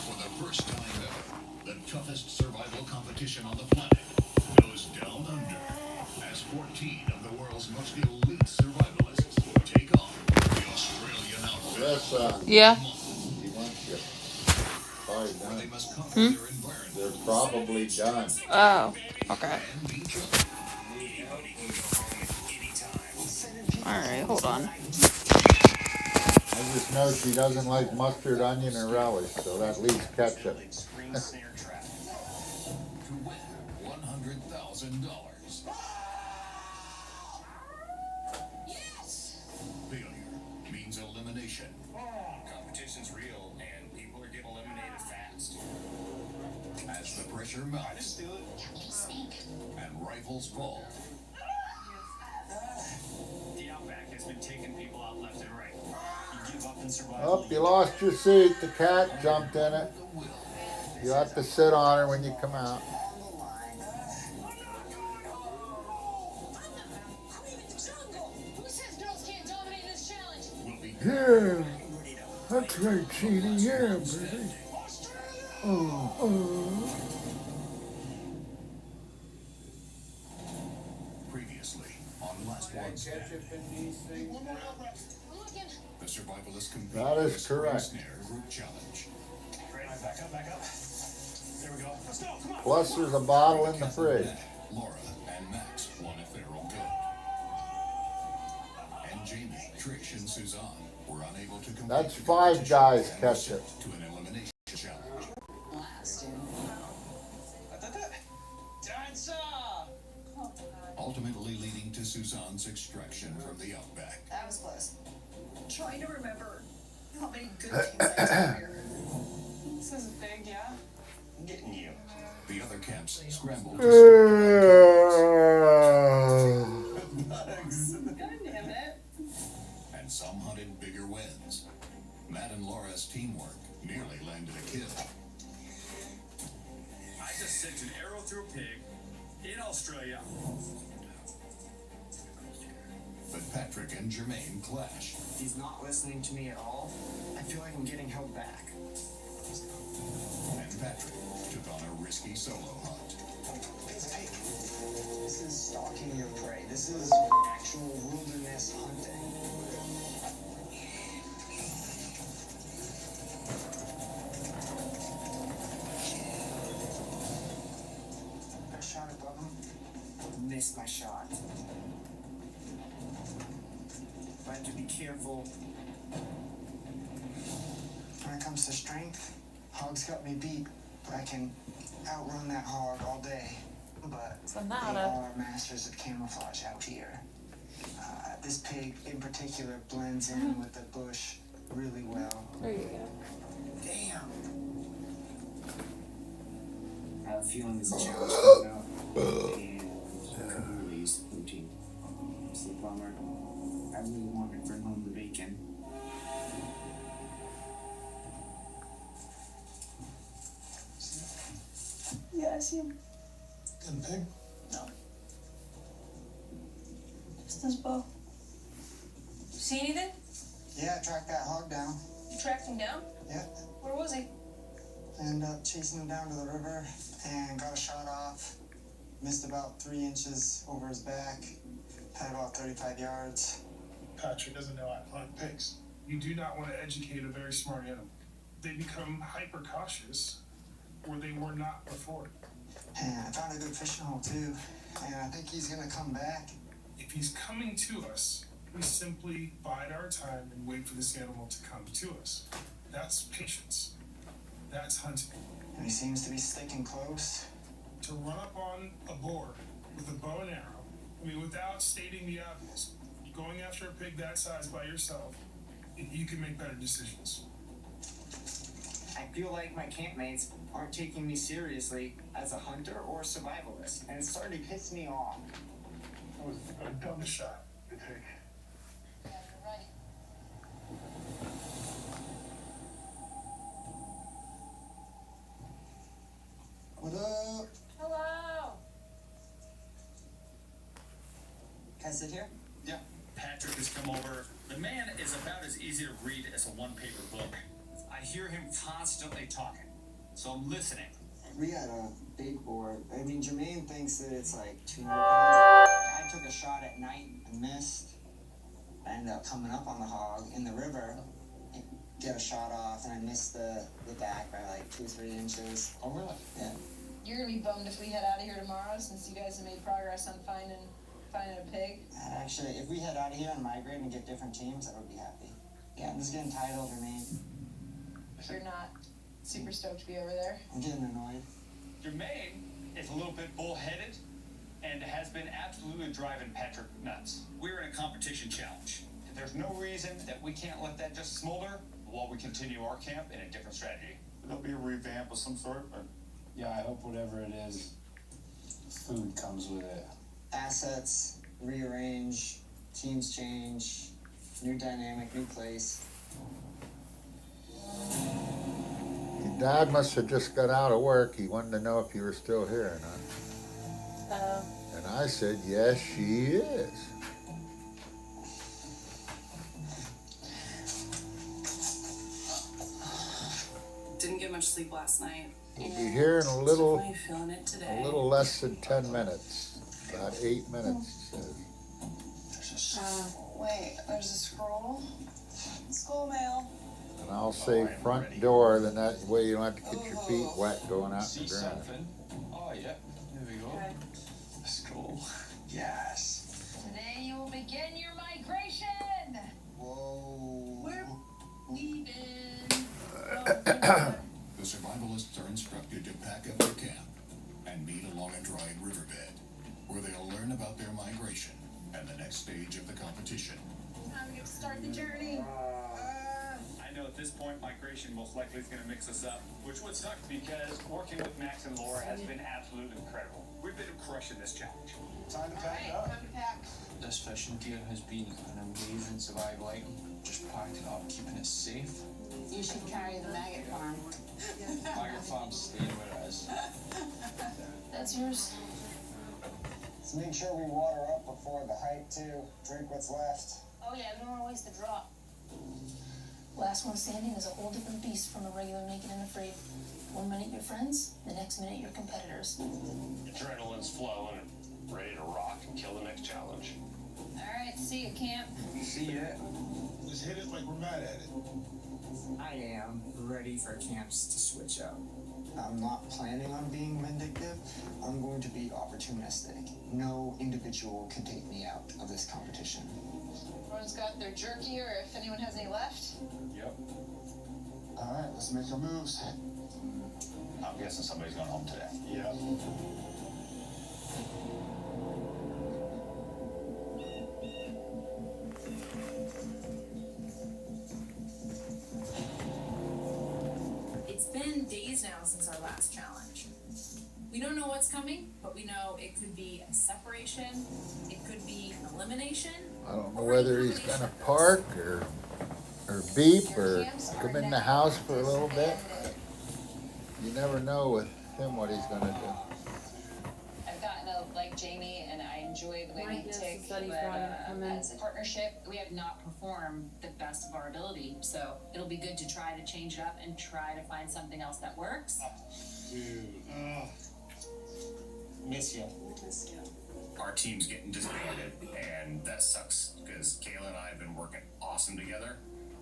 For the first time ever, the toughest survival competition on the planet goes down under as 14 of the world's most elite survivalists take on the Australian outfit. Yes, Yeah. he wants you. Probably done. They must conquer Hmm? their environment. They're probably done. Oh, okay. And each other. Alright, hold on. I just know she doesn't like mustard, onion, or relish, so at least ketchup. To win $100,000. Failure means elimination. Competition's real, and people are getting eliminated fast. As the pressure mounts and rivals fall, The Outback has been taking people out left and right. You give up and survive. Oh, you lost your seat. The cat jumped in it. You have to sit on her when you come out. Who says girls can't dominate this challenge? Yeah, that's right, Cheaty. Yeah, baby. previously on Last One Standing. The survivalist compete That is in a spring correct. snare group challenge. Back up. There we go. Let's go. Come on. Plus, there's a bottle in the fridge. Laura and Max won a feral goat. And Jamie, Trish, and Suzanne were unable to complete That's the 5 competition guys and were catch sent it. to an elimination challenge. Ultimately leading to Suzanne's extraction from the outback. That was close. Trying to remember how many good things I did here. This is big, yeah? I'm getting you. The other camps scrambled. God damn it. And some hunted bigger wins. Matt and Laura's teamwork nearly landed a kill. I just sent an arrow through a pig in Australia. But Patrick and Jermaine clash. He's not listening to me at all. I feel like I'm getting held back. And Patrick took on a risky solo hunt. Hey, this is stalking your prey. This is actual wilderness hunting. I shot above him. Missed my shot. I have to be careful. When it comes to strength, Hog's got me beat, but I can outrun that hog all day. But they are masters of camouflage out here. This pig in particular blends in with the bush really well. There you go. Damn. I have a feeling this challenge coming up. And release protein. It's the bummer. I really want to bring home the bacon. Yeah, I see him. Good pig. No. Just his bow. See anything? Yeah, I tracked that hog down. You tracked him down? Yeah. Where was he? Ended up chasing him down to the river and got a shot off. Missed about 3 inches over his back. Had about 35 yards. Patrick doesn't know I hunt pigs. You do not want to educate a very smart animal. They become hyper cautious where they were not before. And I found a good fishing hole too. And I think he's gonna come back. If he's coming to us, we simply bide our time and wait for this animal to come to us. That's patience. That's hunting. And he seems to be sticking close. To run up on a boar with a bow and arrow, I mean, without stating the obvious, going after a pig that size by yourself, you can make better decisions. I feel like my campmates aren't taking me seriously as a hunter or survivalist, and it's starting to piss me off. That was a dumb shot, I think. Yeah, you're right. What up? Hello. Can I sit here? Yeah, Patrick has come over. The man is about as easy to read as a one-paper book. I hear him constantly talking, so I'm listening. We got a big boar. I mean, Jermaine thinks that it's like 200 pounds. I took a shot at night and missed. I ended up coming up on the hog in the river, and get a shot off, and I missed the back by like 2 or 3 inches. Oh, really? Yeah. You're gonna be bummed if we head out of here tomorrow since you guys have made progress on finding a pig. Actually, if we head out of here and migrate and get different teams, I would be happy. Yeah, I'm just getting tired of Jermaine. You're not super stoked to be over there. I'm getting annoyed. Jermaine is a little bit bullheaded and has been absolutely driving Patrick nuts. We're in a competition challenge. There's no reason that we can't let that just smolder while we continue our camp in a different strategy. There'll be a revamp of some sort, or Yeah, I hope whatever it is, food comes with it. Assets rearrange, teams change, new dynamic, new place. Your dad must have just got out of work. He wanted to know if you were still here or not. And I said, yes, she is. Didn't get much sleep last night. We'll be here in a little, Definitely feeling it today. a little less than 10 minutes. About 8 minutes, he says. Wait, there's a scroll. School mail. And I'll say front door, then that way you don't have to get your feet wet going out in the ground. Oh, yeah. There we go. Okay. Let's go. Oh, yes. Today you will begin your migration. Whoa. We're leaving. The survivalists are instructed to pack up their camp and meet along a dry riverbed, where they'll learn about their migration and the next stage of the competition. Time to start the journey. I know at this point migration most likely is going to mix us up, which would suck because working with Max and Laura has been absolutely incredible. We've been crushing this challenge. Time to pack it up. Time to pack. This fishing gear has been an amazing survival item. Just packing it up, keeping it safe. You should carry the maggot farm. Maggot farm's staying where it is. That's yours. Let's make sure we water up before the hike too. Drink what's left. Oh yeah, we don't want to waste the drop. Last one standing is a whole different beast from a regular naked and afraid. 1 minute you're friends, the next minute you're competitors. Adrenaline's flowing and ready to rock and kill the next challenge. Alright, see you, camp. See ya. Let's hit it like we're mad at it. I am ready for camps to switch up. I'm not planning on being vindictive. I'm going to be opportunistic. No individual can take me out of this competition. Everyone's got their jerky, or if anyone has any left. Yep. Alright, let's make our moves. I'm guessing somebody's going home today. Yep. It's been days now since our last challenge. We don't know what's coming, but we know it could be a separation, it could be an elimination. I don't know whether he's gonna park or beep or come in the house for a little bit. You never know with him what he's gonna do. I've gotten to like Jamie, and I enjoy the way My we guess tick, is that he's but going to come in. as a partnership, we have not performed the best of our ability. So it'll be good to try to change it up and try to find something else that works. Dude. Miss you. Our team's getting disbanded, and that sucks because Kayla and I have been working awesome together.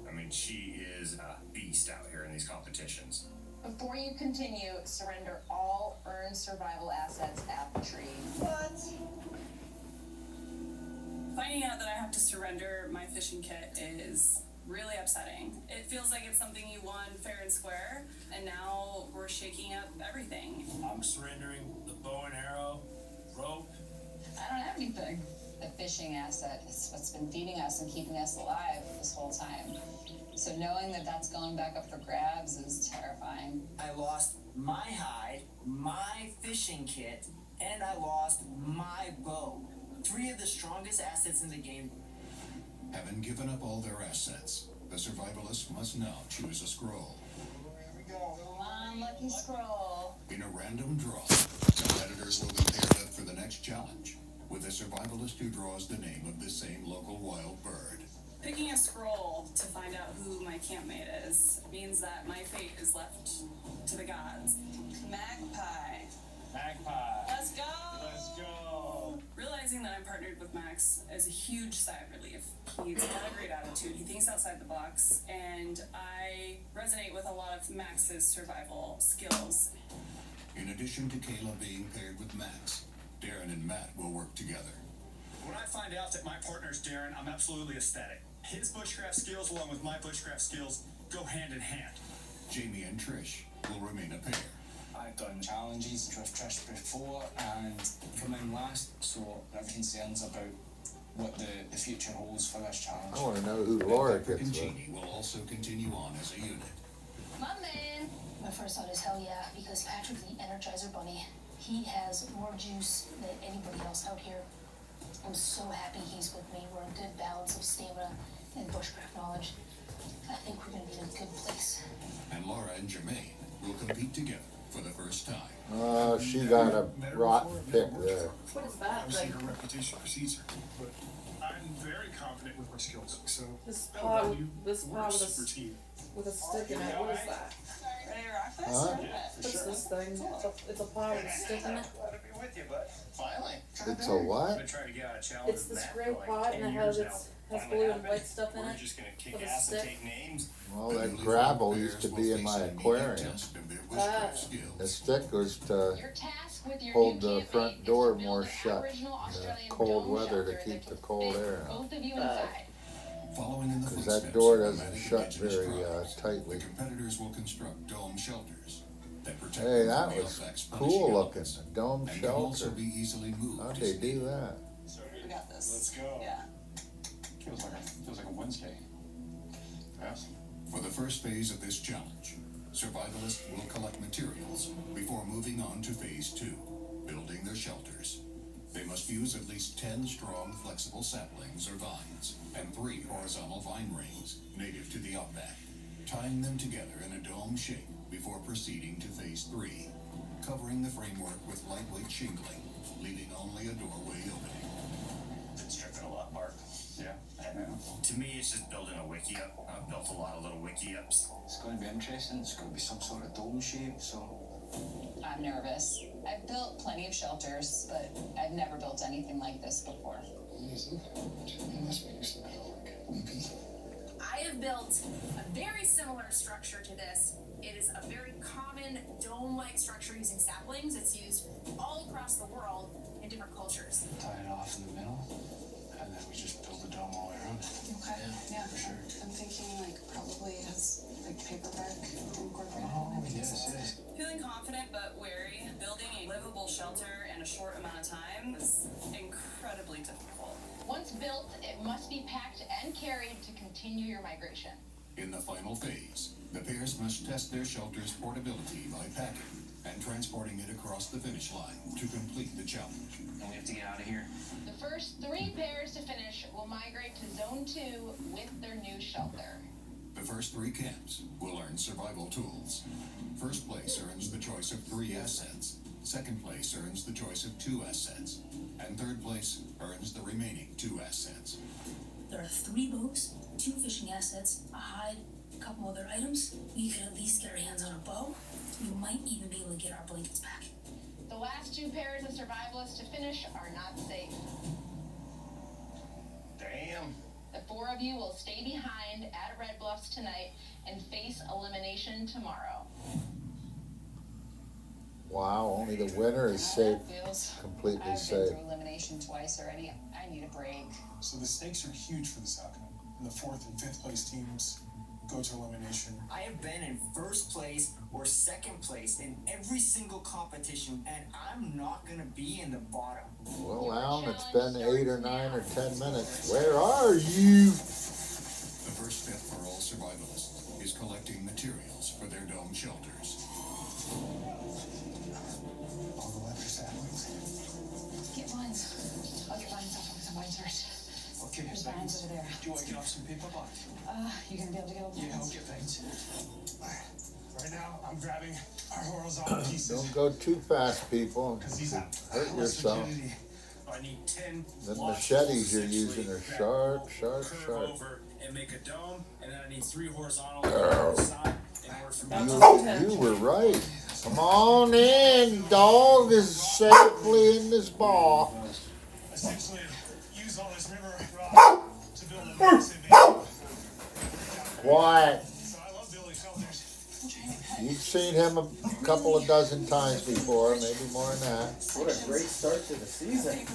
I mean, she is a beast out here in these competitions. Before you continue, surrender all earned survival assets at the tree. What? Finding out that I have to surrender my fishing kit is really upsetting. It feels like it's something you won fair and square, and now we're shaking up everything. I'm surrendering the bow and arrow, rope. I don't have anything. The fishing asset is what's been feeding us and keeping us alive this whole time. So knowing that that's going back up for grabs is terrifying. I lost my hide, my fishing kit, and I lost my bow. 3 of the strongest assets in the game. Having given up all their assets, the survivalists must now choose a scroll. Here we go. Come on, lucky scroll. In a random draw, competitors will be paired up for the next challenge, with a survivalist who draws the name of the same local wild bird. Picking a scroll to find out who my campmate is means that my fate is left to the gods. Magpie. Magpie. Let's go! Let's go. Realizing that I'm partnered with Max is a huge sigh of relief. He's got a great attitude, he thinks outside the box, and I resonate with a lot of Max's survival skills. In addition to Kayla being paired with Max, Darren and Matt will work together. When I find out that my partner's Darren, I'm absolutely ecstatic. His bushcraft skills along with my bushcraft skills go hand in hand. Jamie and Trish will remain a pair. I've done challenges with Trish before and come in last, so I have concerns about what the future holds for this challenge. I wanna know who Laura Patrick gets and with. Jeannie will also continue on as a unit. My man. My first thought is hell yeah, because Patrick the Energizer Bunny, he has more juice than anybody else out here. I'm so happy he's with me. We're a good balance of stamina and bushcraft knowledge. I think we're gonna be in a good place. And Laura and Jermaine will compete together for the first time. Oh, she got a rotten pick there. What is that? Obviously, Like her reputation precedes her, but I'm very confident with my skills. So this I pot, love you. this We're pot a with a, super team. with a stick in it. What is that? Ready to rock this? Huh? What's this thing? It's a pot with a stick in it. Glad to be with you, bud. Finally. It's a what? Been trying to get out of challenge. It's with this Matt gray for like pot 10 and it years has now. has Finally blue and happened. white stuff in We're it. just gonna kick with a ass and stick. take names. Well, that gravel used to be in my aquarium. Test of their Ah. bushcraft skills. The stick was to Your task with your hold new the campmate front is door to more build an shut Aboriginal in the Australian cold dome weather to shelter keep that the can cold fit air out. both of you inside. Following in the Because footsteps that door of doesn't nomadic shut indigenous very tribes, tightly. the competitors will construct dome shelters that protect Hey, them that from the was outback's cool punishing looking. elements, A dome and can also shelter. be easily moved How'd as they do needed. that? We got this. Let's go. Yeah. Feels like a Wednesday. Yes. For the first phase of this challenge, survivalists will collect materials before moving on to phase 2, building their shelters. They must use at least 10 strong, flexible saplings or vines and 3 horizontal vine rings native to the outback, tying them together in a dome shape before proceeding to phase 3, covering the framework with lightweight shingling, leaving only a doorway opening. Been stripping a lot, Mark. Yeah. To me, it's just building a wiki up. I've built a lot of little wiki ups. It's going to be interesting. It's going to be some sort of dome shape, so. I'm nervous. I've built plenty of shelters, but I've never built anything like this before. I have built a very similar structure to this. It is a very common dome-like structure using saplings. It's used all across the world in different cultures. Tie it off in the middle, and then we just build a dome all around it. Okay, yeah, for sure. I'm thinking like probably it has like paperback incorporated. Oh, yes. Feeling confident but wary, building a livable shelter in a short amount of time is incredibly difficult. Once built, it must be packed and carried to continue your migration. In the final phase, the pairs must test their shelter's portability by packing and transporting it across the finish line to complete the challenge. And we have to get out of here. The first 3 pairs to finish will migrate to Zone 2 with their new shelter. The first 3 camps will earn survival tools. First place earns the choice of 3 assets. Second place earns the choice of 2 assets. And third place earns the remaining 2 assets. There are 3 bows, 2 fishing assets, a hide, a couple other items. We could at least get our hands on a bow. We might even be able to get our blankets back. The last 2 pairs of survivalists to finish are not safe. Damn. The 4 of you will stay behind at Red Bluffs tonight and face elimination tomorrow. Wow, only the winner is safe, Feels. completely I've been safe. through elimination twice already. I need a break. So the stakes are huge for this outcome. And the 4th and 5th place teams go to elimination. I have been in first place or second place in every single competition, and I'm not gonna be in the bottom. Well, Alan, it's been 8 or 9 or 10 minutes. Where are you? The first step for all survivalists is collecting materials for their dome shelters. All the left for saplings. Get vines. I'll get vines off of some vines first. Okay, There's so vines over there. do you want to get off some paper box? You gonna be able to get over Yeah, I'll get vines. Right now, I'm grabbing our horizontal pieces. Don't go too fast, people. Because these have Hurt less yourself. rigidity. I need 10 The blocks machetes you're essentially using are that sharp, sharp, curve sharp. over and make a dome, and then I need 3 horizontal on the side in order for me You were right. Come on in, dog is safely in this ball. Essentially, use all this river rock to build a massive Quiet. So I love building shelters. You've seen him a couple of dozen times before, maybe more than that. What a great start to the season.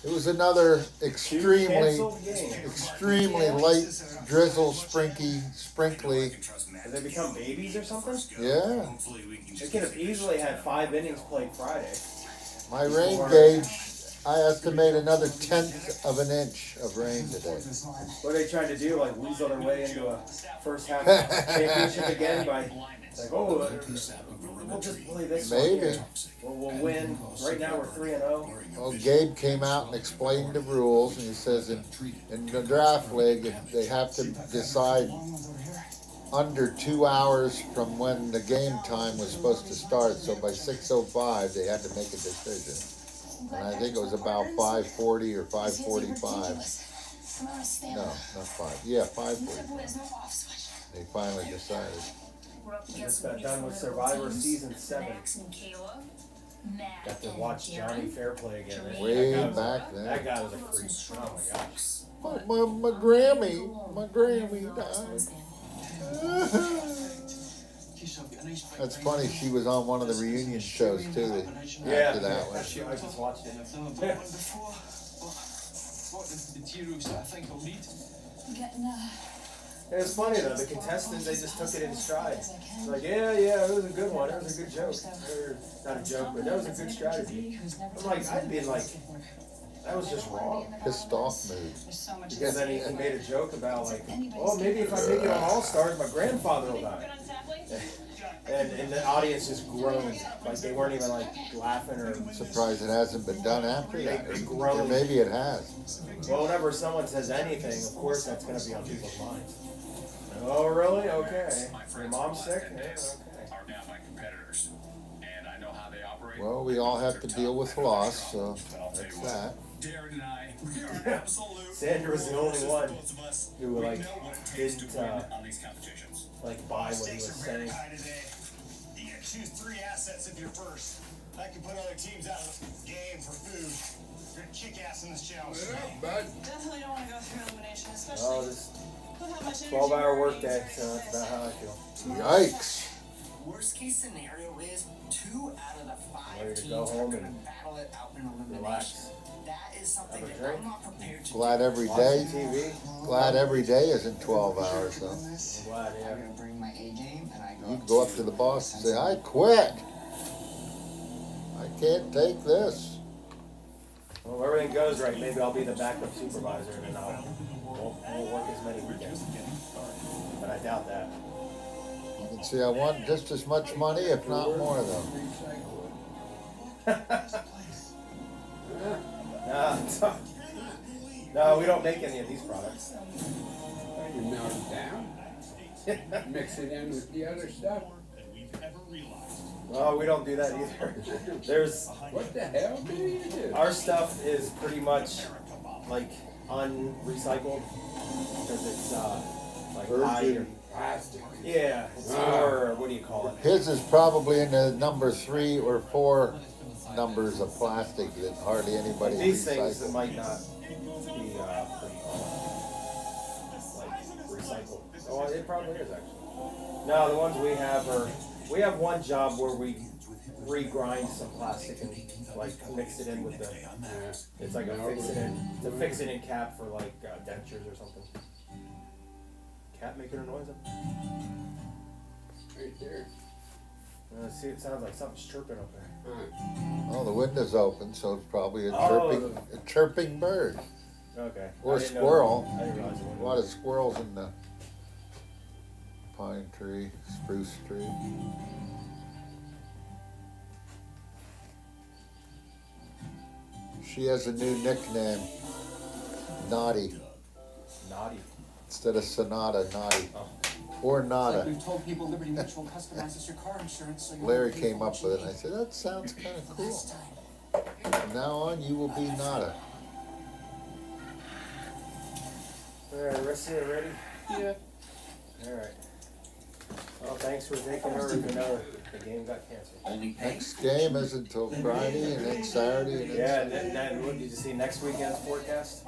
It was another extremely canceled games. extremely light drizzle, sprinkly. Have they become babies or something? Yeah. They could have easily had 5 innings played Friday. My rain gauge, I estimate another 1/10 of an inch of rain today. What are they trying to do? Like weasel their way into a first half championship again by like, oh, we'll just play this Maybe. one here. We'll win. Right now we're 3-0. Well, Gabe came out and explained the rules, and he says in the draft league, if they have to decide under 2 hours from when the game time was supposed to start, so by 6:05 they had to make a decision. And I think it was about 5:40 or 5:45. No, not 5. Yeah, 5:45. They finally decided. Just got done with Survivor Season 7. Max and Kayla. Matt Got to and watch Karen. Johnny Fairplay again. Way That guy was back a- then. That guy was a freak. Oh my gosh. My Grammy died. yourself a nice big That's drink. funny. She was on one of the reunion shows too. Yeah, After that one. I just watched it. And I've never bought one before, but what the materials that I think I'll need. I'm getting, It was funny though, the contestants, they just took it in stride. It's like, yeah, it was a good one, it was a good joke. Or, not a joke, but that was a good strategy. I'm like, I'd be like, that was just wrong. Pissed off mood. Because then he made a joke about like, oh, maybe if I make it on All Stars, my grandfather will die. And the audience just groaned, like they weren't even like laughing or. Surprised it hasn't been done after that. They Or groaned. maybe it has. Well, whenever someone says anything, of course that's gonna be on people's minds. Oh, really? Okay. Your mom's sick? Yeah, okay. Are now my competitors, and I know how they operate. Well, we all have to deal with loss, so that's that. Darren and I, we are absolute. Sandra's the only one both of us. who We like know what it takes to didn't win on these competitions. like buy what he was saying. You get to choose 3 assets if you're first. I can put other teams out of the game for food. You're gonna kick ass in this challenge. definitely don't want to go through elimination, especially Oh, this with how much energy 12-hour we're workday, using. so that's about how I feel. Yikes. Worst case scenario is 2 out of the 5 Ready to teams go are home gonna and battle it out in elimination. relax. That is something Have a that drink. I'm not prepared to Glad do. every Watch day. TV. Glad every day isn't 12 hours though. I'm glad, yeah. I'm gonna bring my A game and I go. You can go up to the boss and say, I quit. I can't take this. Well, if everything goes right, maybe I'll be the backup supervisor and then won't work as many weekends. But I doubt that. You can see I want just as much money, if not more though. No, we don't make any of these products. You melt it down, mix it in with the other stuff. No, we don't do that either. There's What the hell do you do? our stuff is pretty much like unrecycled because it's like high. Plastic. Yeah, it's more. What do you call it? His is probably in the number 3 or 4 numbers of plastic that hardly anybody These things that recycles. might not be pretty, like recycled. Oh, it probably is actually. No, the ones we have are. We have one job where we regrind some plastic and like mix it in with the. It's like a fix it in cap for like dentures or something. Cat making a noise up? Right there. See, it sounds like something's chirping up there. Oh, the window's open, so it's probably a Oh. chirping bird. Okay. Or I didn't know- squirrel. I didn't realize it A was. lot of squirrels in the pine tree, spruce tree. She has a new nickname, Naughty, Naughty. instead of Sonata, Naughty. Oh. Or Like Nada. we've told people Liberty Mutual customizes your car insurance, so you Larry won't pay came for up what with it, you and I need. said, that sounds kind of cool. From now on, you will be Nada. Alright, the rest of you ready? Yeah. Alright. Well, thanks for taking over, even though the game got canceled. Next game is until Friday, and then Saturday, and then Yeah, and then what did you see next weekend's forecast?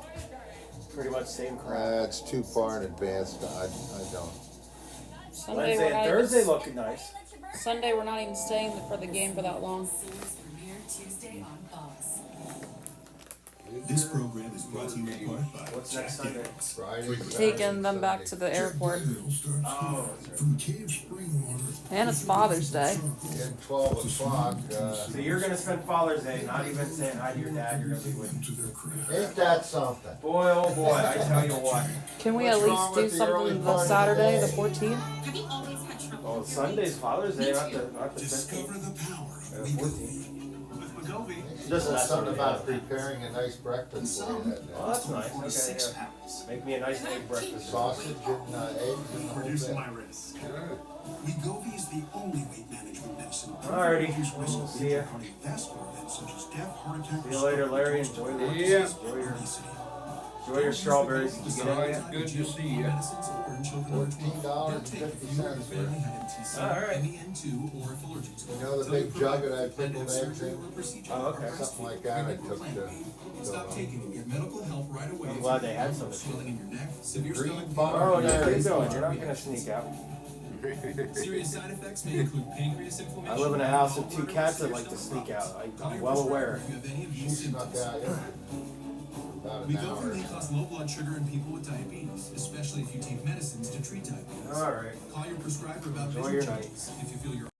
Pretty much same crap. It's too far in advance. I don't. Sunday Wednesday we're and not Thursday even, looking nice. Sunday we're not even staying for the game for that long. Premiere Tuesday on Fox. This program is brought to you in part by What's next Sunday? Friday, Taking them back to the airport. Oh, from Cave Spring Water. And it's Father's Day. At 12 o'clock. so you're gonna spend Father's Day not even saying hi to your dad, you're gonna be with him. Ain't that something? Boy, oh boy, I tell you what. Can we What's at least wrong do with the early something the part of Saturday, the the day? 14th? Have you always had trouble? Oh, Sunday's Father's Day, not the Discover 15th. the power of 14th. With Wegovy, Just There's that something Sunday. about preparing a nice breakfast for you that Oh, day. that's nice. Okay, 6 yeah. pounds. Make me a nice egg breakfast. Sausage and eggs and the whole Reducing bit. my risk. Wegovy is the only weight management medicine. Alrighty, Reduce risk of see ya. cardiovascular events such as death, heart attack, See you later, Larry. Enjoy the Yeah. Enjoy your strawberries. Did you get any yet? Good to see you. $14.50 Alright. You know the big jug that I pickled eggs in? Oh, okay. Something like that I took to Stop taking and get medical help right away. I'm glad they had some. Swelling in your neck, severe green stomach bar. Oh, yeah, how you doing? You're not gonna sneak out. Serious side effects may include pancreas inflammation. I live in a house with 2 cats that like to sneak out. I'm well aware. If you have any of She these snuck symptoms. out, yeah. About an hour. Wegovy may cause low blood sugar in people with diabetes, especially if you take medicines to treat diabetes. Alright. Call your prescriber about Enjoy vision your changes if you feel your